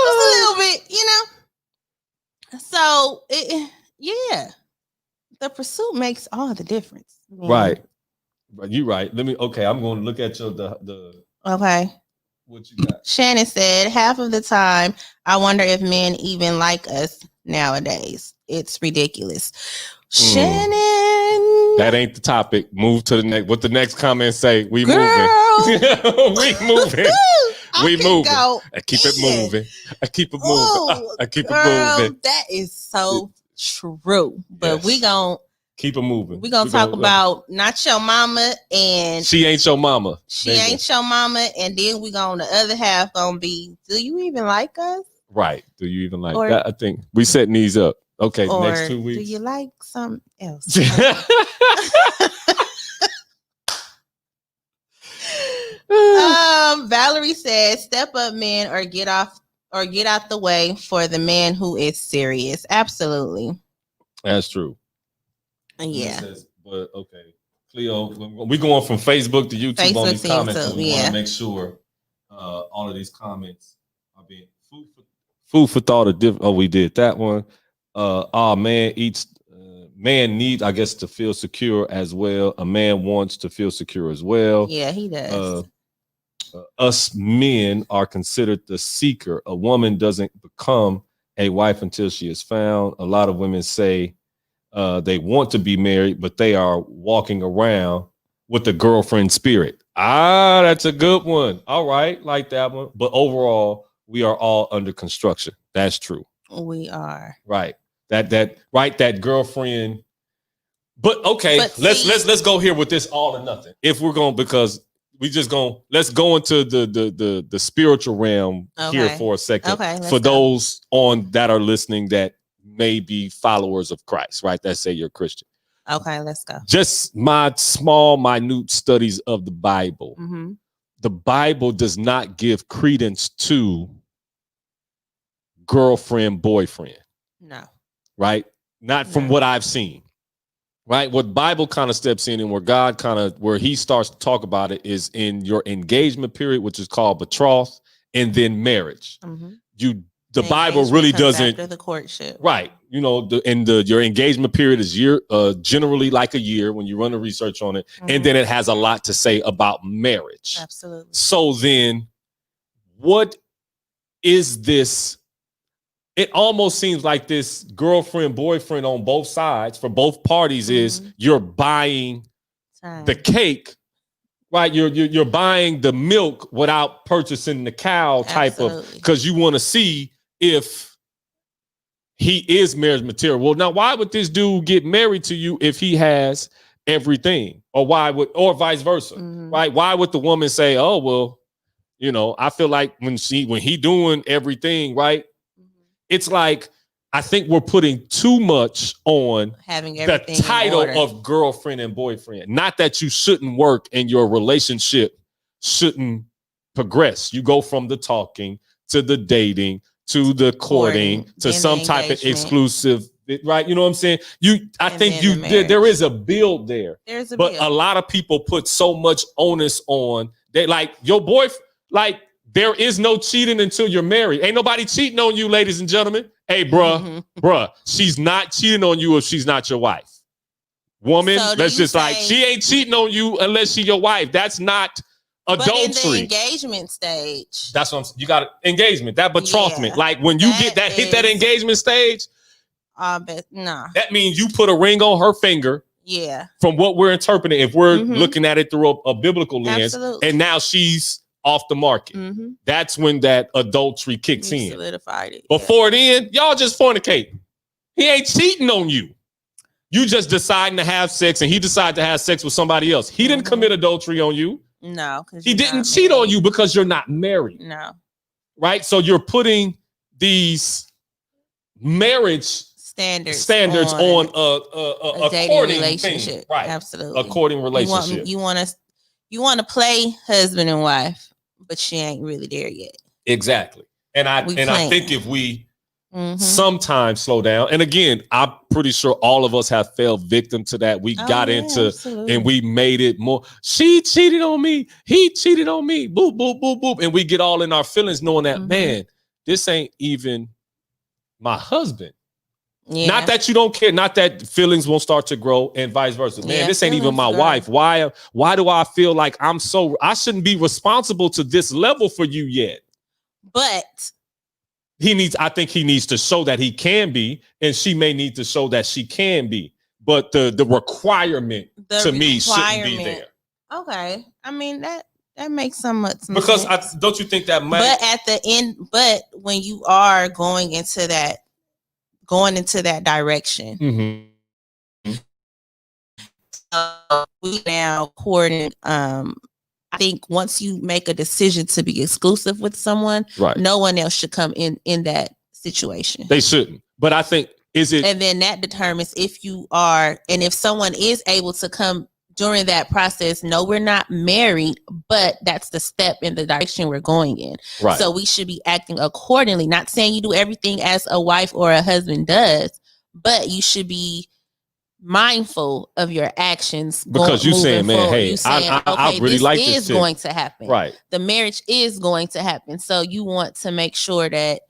little bit, you know? So, yeah. The pursuit makes all the difference. Right. You're right. I'm going to look at the Okay. What you got? Shannon said, half of the time, I wonder if men even like us nowadays. It's ridiculous. Shannon. That ain't the topic. Move to the next. What the next comment say? We Girl. moving. We moving. We moving. I keep it moving. I keep it moving. I keep it moving. That is so true. But we gon' keep it moving. We're gonna talk about not your mama and she ain't your mama. She ain't your mama, and then we gonna the other half gonna be, do you even like us? Right. Do you even like that? I think we setting these up. Okay, or next 2 weeks. Do you like something else? Valerie says, step up men or get out the way for the man who is serious. Absolutely. That's true. Yeah. But okay. Cleo, we're going from Facebook to YouTube on these comments. We want to make sure all of these comments are being food for thought. We did that one. Man needs, I guess, to feel secure as well. A man wants to feel secure as well. Yeah, he does. Us men are considered the seeker. A woman doesn't become a wife until she is found. A lot of women say they want to be married, but they are walking around with the girlfriend spirit. That's a good one. All right, like that one. But overall, we are all under construction. That's true. We are. Right. That girlfriend. But okay, let's go here with this all or nothing. If we're going, because we just going, let's go into the spiritual realm here for a second. Okay, for those that are listening that may be followers of Christ, right? That say you're Christian. Okay, let's go. Just my small, minute studies of the Bible. Mm-hmm. The Bible does not give credence to girlfriend, boyfriend. No. Right? Not from what I've seen. Right? What Bible kind of steps in and where he starts to talk about it is in your engagement period, which is called betroth, and then marriage. Mm-hmm. The Bible really doesn't after the courtship. Right. You know, your engagement period is generally like a year when you run the research on it. Mm-hmm. And then it has a lot to say about marriage. Absolutely. So then what is this? It almost seems like this girlfriend, boyfriend on both sides for both parties is you're buying the cake, right? You're buying the milk without purchasing the cow type of, because you want to see if he is marriage material. Well, now why would this dude get married to you if he has everything? Or vice versa, right? Why would the woman say, oh, well, you know, I feel like when he doing everything, right? It's like, I think we're putting too much on having everything the title of girlfriend and boyfriend. Not that you shouldn't work and your relationship shouldn't progress. You go from the talking to the dating to the courting to some type of exclusive, right? You know what I'm saying? I think there is a build there. But a lot of people put so much onus on that, like your boyfriend, like there is no cheating until you're married. Ain't nobody cheating on you, ladies and gentlemen. Hey, bruh, she's not cheating on you if she's not your wife. Woman, let's just she ain't cheating on you unless she's your wife. That's not adultery. But in the engagement stage. That's what you got engagement, that betrothment. Yeah, like when you hit that engagement stage, that means you put a ring on her finger. Yeah. From what we're interpreting, if we're looking at it through a biblical lens, and now she's off the market. That's when that adultery kicks in. Solidified it. Before then, y'all just fornicate. He ain't cheating on you. You just deciding to have sex, and he decided to have sex with somebody else. He didn't commit adultery on you. No, he didn't cheat on you because you're not married. No. Right? So you're putting these marriage standards on a dating relationship. Thing. Right. Absolutely. A courting relationship. You want to play husband and wife but she ain't really there yet. Exactly. And I think if we sometimes slow down, and again, I'm pretty sure all of us have fell victim to that. We got into absolutely. and we made it more. She cheated on me. He cheated on me. Boop, boop, boop, boop. And we get all in our feelings knowing that, man, this ain't even my husband. Yeah. Not that you don't care, not that feelings won't start to grow and vice versa. Man, this ain't even my wife. Why do I feel like I shouldn't be responsible to this level for you yet? But I think he needs to show that he can be, and she may need to show that she can be. But the requirement to me shouldn't be there. Okay. I mean, that makes some sense. Because don't you think that might? But at the end, when you are going into that direction, we now courting. I think once you make a decision to be exclusive with someone, no one else should come in that situation. They shouldn't. But I think and then that determines if you are, and if someone is able to come during that process. No, we're not married, but that's the step in the direction we're going in. Right. So we should be acting accordingly. Not saying you do everything as a wife or a husband does, but you should be mindful of your actions, because you're saying, man, hey, I really like this. This is going to happen. Right. The marriage is going to happen. So you want to make sure that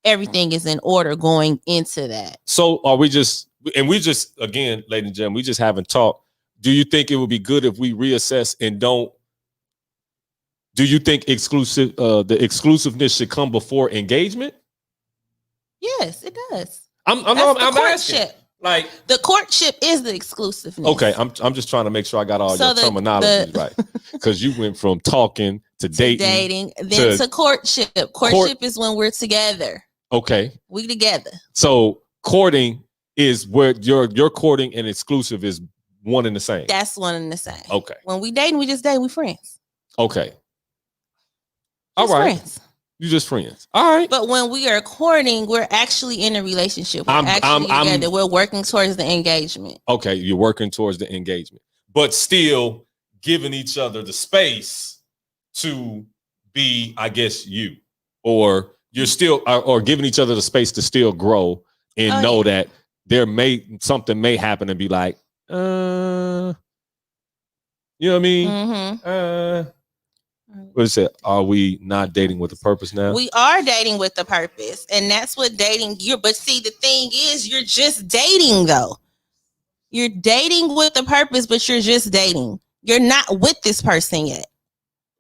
everything is in order going into that. So are we just, again, ladies and gentlemen, we just haven't talked. Do you think it would be good if we reassess and do you think the exclusiveness should come before engagement? Yes, it does. I'm asking. Like, the courtship is the exclusiveness. Okay, I'm just trying to make sure I got all your terminology right. Because you went from talking to dating, then to courtship. Courtship is when we're together. Okay. We together. So courting is where your courting and exclusive is one and the same. That's one and the same. Okay. When we dating, we just dating. We friends. Okay. All right. Friends. You just friends. All right. But when we are courting, we're actually in a relationship. We're actually together. We're working towards the engagement. Okay. You're working towards the engagement, but still giving each other the space to be, I guess, you, or you're still, or giving each other the space to still grow and know that something may happen and be like, you know what I mean? Mm-hmm. What is it? Are we not dating with a purpose now? We are dating with a purpose, and that's what dating. But see, the thing is, you're just dating though. You're dating with a purpose, but you're just dating. You're not with this person yet.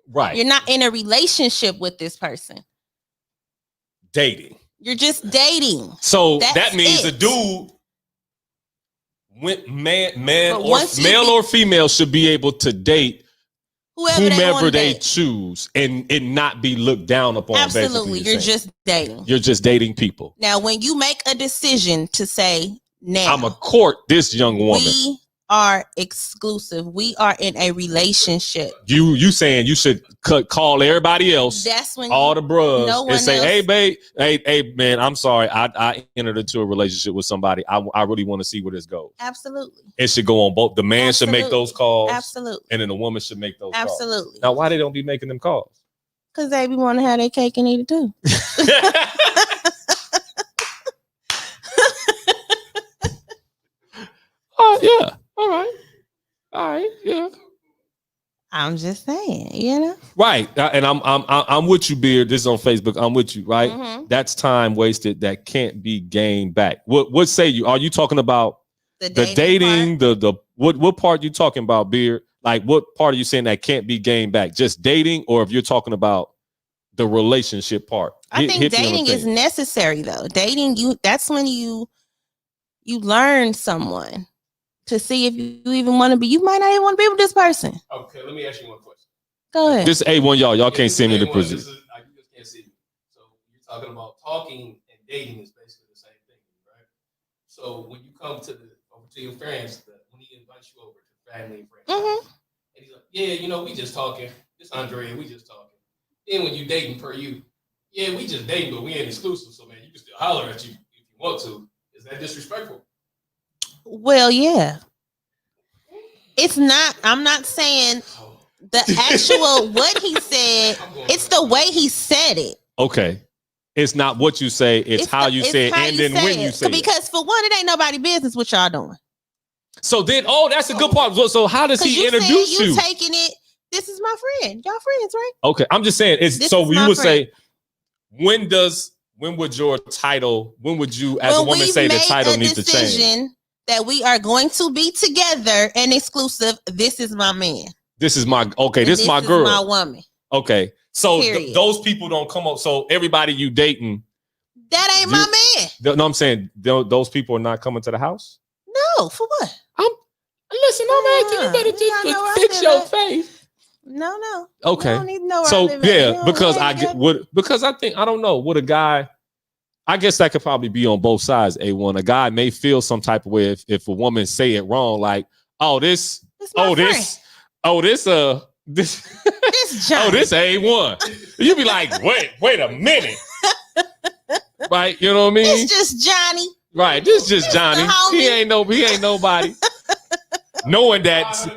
Right. You're not in a relationship with this person. Dating. You're just dating. So that means the dude, man or male or female, should be able to date whomever they choose and not be looked down upon. Absolutely. You're just dating. You're just dating people. Now, when you make a decision to say, now I'm a court this young woman, we are exclusive. We are in a relationship. You saying you should call everybody else. That's when all the bros and say, hey, babe, hey, man, I'm sorry. I entered into a relationship with somebody. I really want to see where this goes. Absolutely. It should go on both. The man should make those calls. Absolutely. And then the woman should make those calls. Absolutely. Now, why they don't be making them calls? Because they be want to have their cake and eat it too. Yeah. All right. Yeah. I'm just saying, you know. Right. And I'm with you, Beard. This is on Facebook. I'm with you, right? Mm-hmm. That's time wasted that can't be gained back. What say you? Are you talking about the dating? What part you talking about, Beard? Like, what part are you saying that can't be gained back? Just dating, or if you're talking about the relationship part? I think dating is necessary though. Dating, that's when you learn someone. To see if you even want to be, you might not even want to be with this person. Okay, let me ask you one question. Go ahead. This A1, y'all can't see me in the position. You just can't see me. So you're talking about talking and dating is basically the same thing, right? So when you come to your friends, when he invites you over to family and friends, and he's like, yeah, we just talking. This Andrea, we just talking. Then when you dating per you, we just dating, but we ain't exclusive. So man, you can still holler at you if you want to. Is that disrespectful? Well, yeah. It's not. I'm not saying The actual what he said, it's the way he said it. Okay. It's not what you say, it's how you say it, and then when you say it. Because for one, it ain't nobody business what y'all doing. So then, that's a good part. So how does he introduce you? You taking it, this is my friend. Y'all friends, right? Okay, I'm just saying, you would say, when would you, as a woman, say the title needs to change? That we are going to be together and exclusive. This is my man. This is my this is my girl. My woman. Okay. So those people don't come up. So everybody you dating, that ain't my man. No, I'm saying those people are not coming to the house. No, for what? Listen. I'm asking you better just fix your face. No. Okay. I don't need to know so because I think I don't know what a guy. I guess that could probably be on both sides. A guy may feel some type of way if a woman say it wrong, like, this A1. You be like, wait a minute. Right? You know what I mean? It's just Johnny. Right. This is just Johnny. He ain't nobody. Knowing that.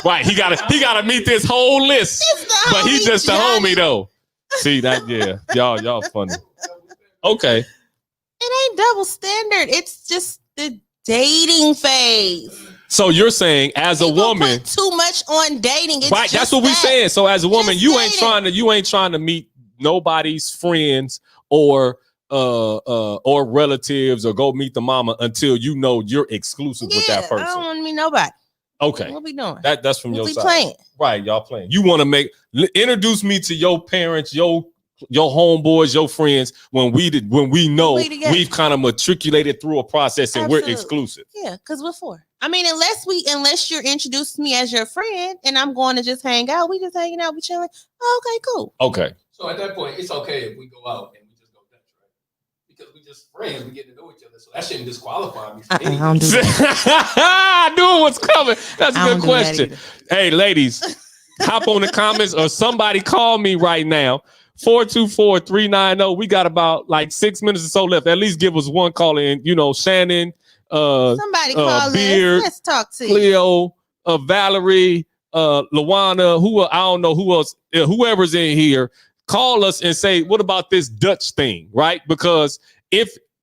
Right. He gotta meet this whole list. But he's just a homie though. See that? Yeah. Y'all funny. Okay. It ain't double standard. It's just the dating phase. So you're saying, as a woman, put too much on dating. It's right? That's what we're saying. So as a woman, you ain't trying to meet nobody's friends or relatives or go meet the mama until you know you're exclusive with that person. I don't want to meet nobody. Okay, what we doing? That's from your side. Playing. Right? Y'all playing. You want to introduce me to your parents, your homeboys, your friends when we know we've kind of matriculated through a process and we're exclusive. Yeah, because what for? I mean, unless you're introducing me as your friend and I'm going to just hang out, we just hanging out, we chilling. Oh, okay, cool. Okay. So at that point, it's okay if we go out and we just go Dutch, right? Because we just friends, we get to know each other. So that shouldn't disqualify me from anything. I don't do that. I knew what's coming. That's a good question. Hey, ladies, hop on the comments or somebody call me right now. 424-390. We got about 6 minutes or so left. At least give us one call in. Shannon, somebody call Beard, let's talk to Cleo, Valerie, Luana, I don't know who else, whoever's in here, call us and say, what about this Dutch thing, right? Because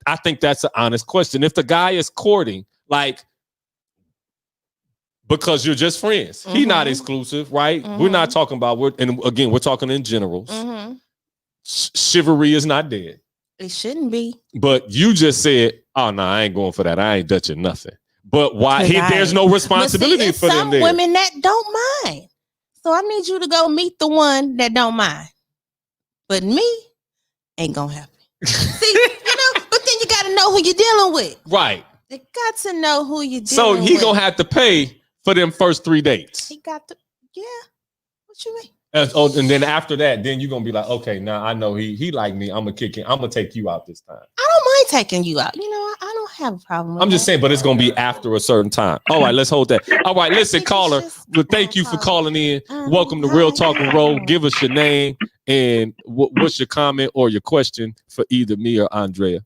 I think that's an honest question. If the guy is courting, because you're just friends, he's not exclusive, right? We're not talking about, we're talking in generals. Chivalry is not dead. It shouldn't be. But you just said, oh, no, I ain't going for that. I ain't Dutching nothing. But why? There's no responsibility for them there. Some women that don't mind. So I need you to go meet the one that don't mind. But me, ain't gonna happen. See, but then you got to know who you're dealing with. Right. You got to know who you're dealing with. So he gonna have to pay for them first 3 dates. He got to, yeah. What you mean? And then after that, then you're gonna be like, okay, now I know he like me. I'm gonna kick him. I'm gonna take you out this time. I don't mind taking you out. I don't have a problem with I'm just saying, but it's gonna be after a certain time. All right, let's hold that. All right, listen, caller. Thank you for calling in. Welcome to Real Talk and Roll. Give us your name and what's your comment or your question for either me or Andrea.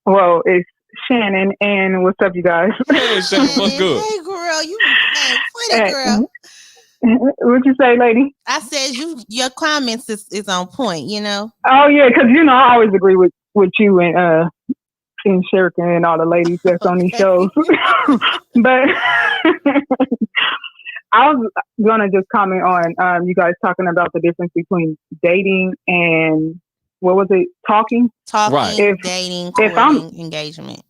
Well, it's Shannon, and what's up, you guys? Hey, Shannon, what's good? Hey, girl, you funny, girl. What'd you say, lady? I said your comments is on point, Oh yeah, because I always agree with you and Sherikan and all the ladies that's on these shows. But I was gonna just comment on you guys talking about the difference between dating and what was it? Talking, right? Dating, courting, engagement.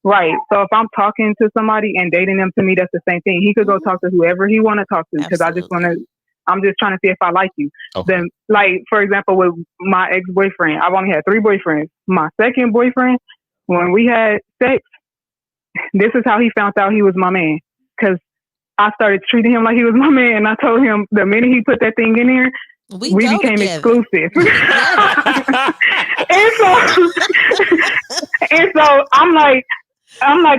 Right. So if I'm talking to somebody and dating them, to me, that's the same thing. He could go talk to whoever he want to talk to because I'm just trying to see if I like you. Okay. Then, for example, with my ex-boyfriend, I've only had 3 boyfriends. My second boyfriend, when we had sex, this is how he found out he was my man. Because I started treating him like he was my man. And I told him the minute he put that thing in there, we became exclusive. and so I'm like,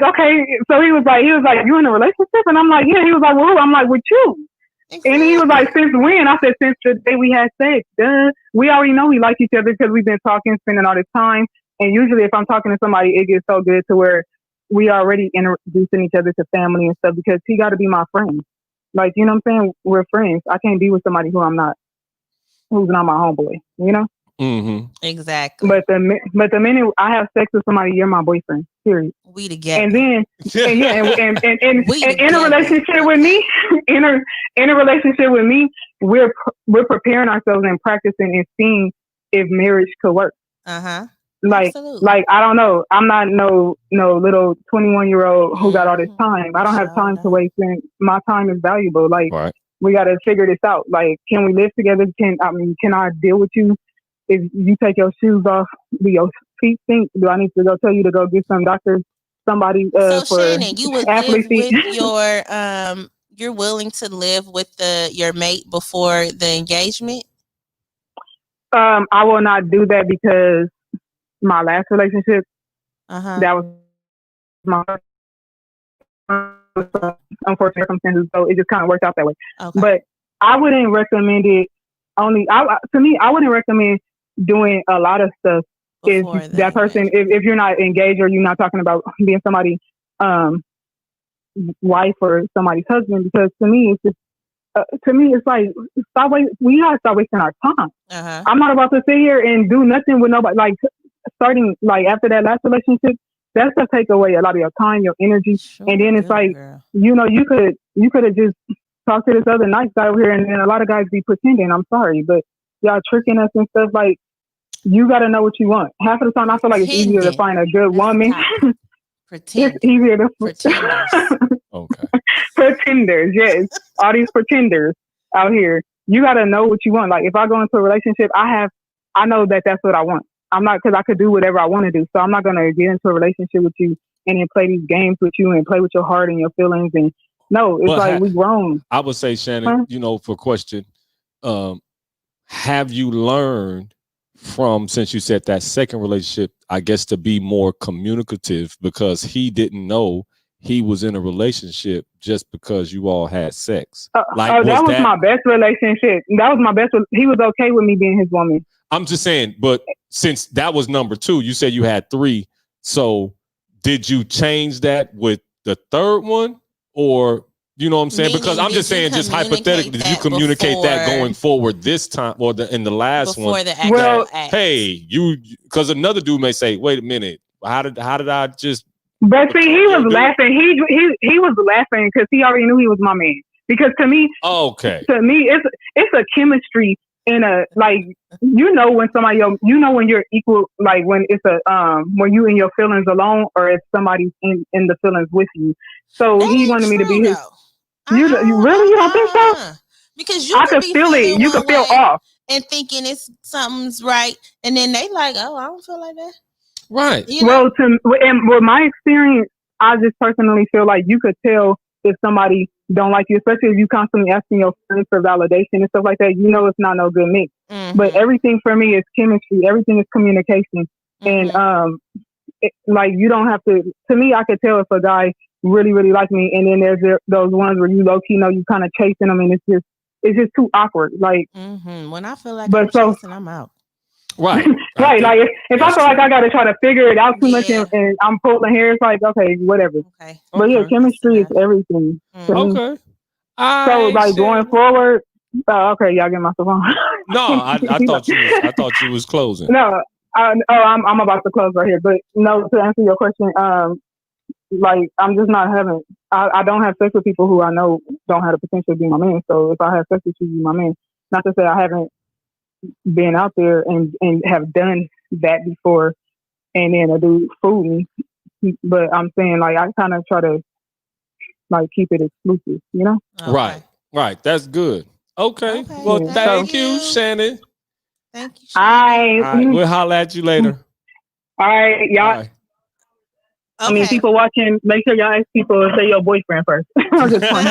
okay. So he was like, you in a relationship? And I'm like, yeah. He was like, well, I'm like, with you. Exactly. And he was like, since when? I said, since the day we had sex. Duh. We already know we like each other because we've been talking, spending all this time. And usually if I'm talking to somebody, it gets so good to where we already introducing each other to family and stuff because he got to be my friend. Like, you know what I'm saying? We're friends. I can't be with somebody who's not my homeboy, you know? Mm-hmm. Exactly. But the minute I have sex with somebody, you're my boyfriend, period. We together. And then, and in a relationship with me, in a relationship with me, we're preparing ourselves and practicing and seeing if marriage could work. Like, absolutely. like I don't know. I'm not no little 21-year-old who got all this time. I don't have time to waste. And my time is valuable. Like, we got to figure this out. Like, can we live together? Can I deal with you? If you take your shoes off, do your feet stink? Do I need to go tell you to go get some doctors? Somebody so for Shannon, you would live with your you're willing to live with your mate before the engagement? I will not do that because my last relationship, that was my unfortunate circumstances, so it just kind of worked out that way. Okay. But I wouldn't recommend it. To me, I wouldn't recommend doing a lot of stuff if that person, if you're not engaged or you're not talking about being somebody's wife or somebody's husband, because to me, it's just it's like we gotta stop wasting our time. I'm not about to sit here and do nothing with nobody. Like, starting like after that last relationship, that's to take away a lot of your time, your energy, and then it's like, you know, you could have just talked to this other nice guy over here, and then a lot of guys be pretending. I'm sorry, but y'all tricking us and stuff. Like, you got to know what you want. Half of the time, I feel like it's easier to find a good woman. It's easier to pretenders. Okay. Pretenders, yes. All these pretenders out here. You got to know what you want. Like, if I go into a relationship, I know that that's what I want. I'm not, because I could do whatever I want to do. So I'm not going to get into a relationship with you and then play these games with you and play with your heart and your feelings. And no, it's like we grown. I would say, Shannon, you know, for question, have you learned from, since you said that second relationship, I guess, to be more communicative, because he didn't know he was in a relationship just because you all had sex? That was my best relationship. That was my best. He was okay with me being his woman. I'm just saying, but since that was number 2, you said you had 3. So did you change that with the third one? Or, you know what I'm saying? Because I'm just saying, just hypothetically, did you communicate that going forward this time, or in the last one? The actual act. Hey, because another dude may say, wait a minute, how did I just? But see, he was laughing. He was laughing because he already knew he was my man. Because to me, it's a chemistry in a, like, you know, when somebody, you know, when you're equal, like when it's when you in your feelings alone, or if somebody's in the feelings with you. So he wanted me to be his. You really, you don't think so? Because you I could feel it. You could feel off and thinking something's right, and then they like, oh, I don't feel like that. Right. You know? With my experience, I just personally feel like you could tell if somebody don't like you, especially if you constantly asking your friends for validation and stuff like that. You know, it's not no good mix. But everything for me is chemistry. Everything is communication, and like, you don't have to. To me, I could tell if a guy really, really like me, and then there's those ones where you low key know you kind of chasing them, and it's just too awkward. Like, when I feel like I'm chasing, I'm out. Right. Right. Like, if I feel like I got to try to figure it out too much and I'm pulling hair, it's like, okay, whatever. Okay. But yeah, chemistry is everything. Okay. So, like, going forward, okay, y'all get my phone. No, I thought you was closing. No, I'm about to close right here. But no, to answer your question, like, I'm just not having. I don't have sex with people who I know don't have the potential to be my man. So if I have sex with you, be my man. Not to say I haven't been out there and have done that before, and then a dude fooled me. But I'm saying, like, I kind of try to, like, keep it exclusive, you know? Okay. Right. That's good. Okay. Well, thank you, Shannon. Thank you, Shannon. All right. We'll holler at you later. All right, y'all. All right. I mean, people watching, make sure y'all ask people to say your boyfriend first. I'm just playing.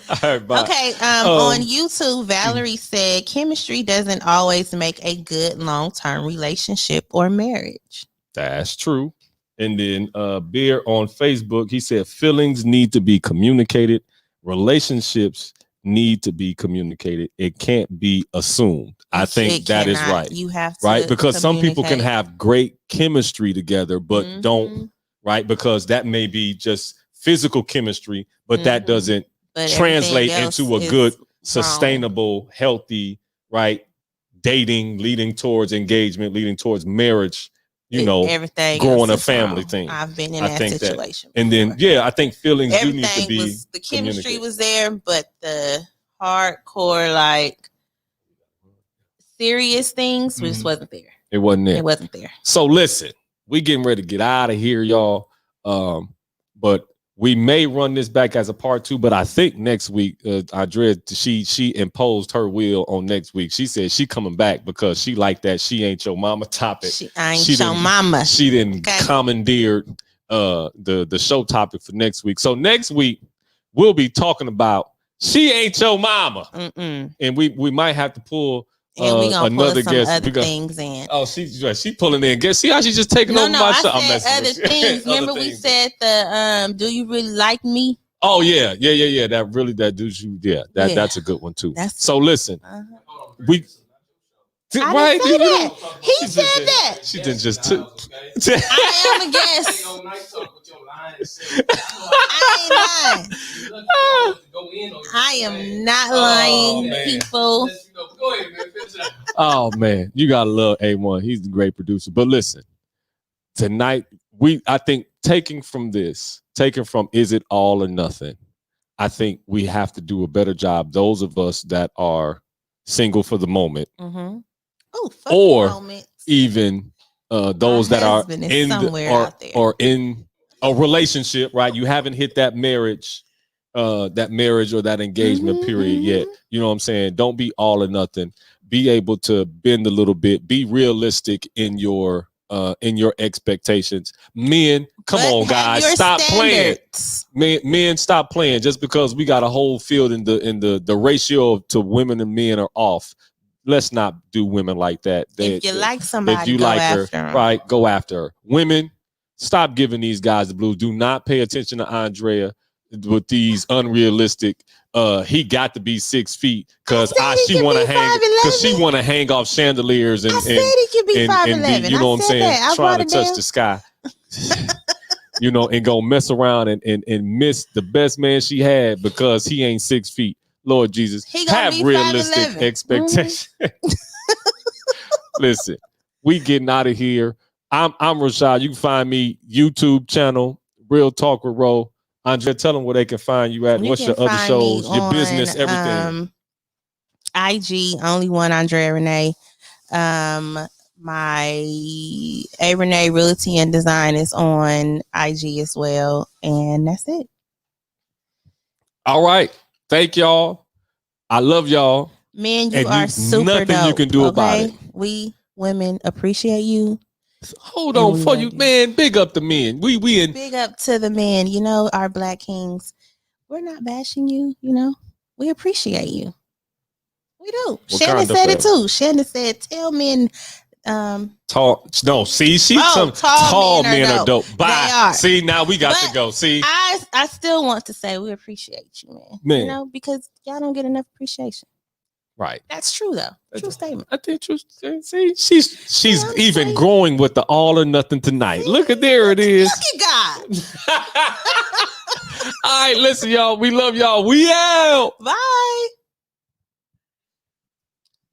All right, bye. Okay. On YouTube, Valerie said chemistry doesn't always make a good long-term relationship or marriage. That's true. And then Beer on Facebook, he said feelings need to be communicated. Relationships need to be communicated. It can't be assumed. I think that is right. You have to, right? Because some people can have great chemistry together, but don't right? Because that may be just physical chemistry, but that doesn't translate into a good, sustainable, healthy, right? Dating, leading towards engagement, leading towards marriage, everything growing a family thing. I've been in that situation. And then, I think feelings do need to be the chemistry was there, but the hardcore, like serious things just wasn't there. It wasn't there. It wasn't there. So listen, we getting ready to get out of here, y'all. But we may run this back as a part 2, but I think next week, Andrea, she imposed her will on next week. She said she coming back because she like that she ain't your mama topic. I ain't your mama. She didn't commandeer the show topic for next week. So next week we'll be talking about she ain't your mama, and we might have to pull. And we gonna another pull some guest. other things in. Oh, she pulling in. Guess see how she's just taking over my show. I said other things. Remember we said the do you really like me? Oh yeah. That dude you. Yeah, that's a good one too. So listen, we. Right? Say that. He said that. She didn't just took. I am a guest. I ain't lying. I am not lying, people. Oh man, you gotta love A1. He's the great producer. But listen, tonight I think taking from Is It All or Nothing, I think we have to do a better job. Those of us that are single for the moment. Or even those that are in or in a relationship, right? You haven't hit that marriage or that engagement period yet. You know what I'm saying? Don't be all or nothing. Be able to bend a little bit. Be realistic in your expectations. Men, come on, guys, stop playing. Men, stop playing. Just because we got a whole field in the ratio to women and men are off. Let's not do women like that. If you like somebody, if you go like after her, them. right? Go after her. Women, stop giving these guys the blues. Do not pay attention to Andrea with these unrealistic. He got to be 6 feet because she want to hang off chandeliers and he could be 5'11". You know what I'm saying? Trying to touch the sky. And go mess around and miss the best man she had because he ain't 6 feet. Lord Jesus, have realistic expectations. Listen, we getting out of here. I'm Rashad. You can find me YouTube channel, Real Talk with Ro. Andrea, tell them where they can find you at. What's your other shows, your business, everything? IG, only one Andrea Renee. My A Renee Realty and Design is on IG as well, and that's it. All right. Thank y'all. I love y'all. Men, you are super nothing dope. You can do about it. We women appreciate you. Hold on for you, man. Big up the men. Big up to the men. Our Black Kings. We're not bashing you. We appreciate you. We do. Shannon said it too. Shannon said, "Tell men." Tall. No, see, tall men are dope. Bye. They are. See, now we got to go. See, I still want to say we appreciate you, man. Because y'all don't get enough appreciation. Right. That's true though. True statement. I think true. See, she's even growing with the all or nothing tonight. Look at there it is. Look at God. All right, listen, y'all. We love y'all. We out. Bye.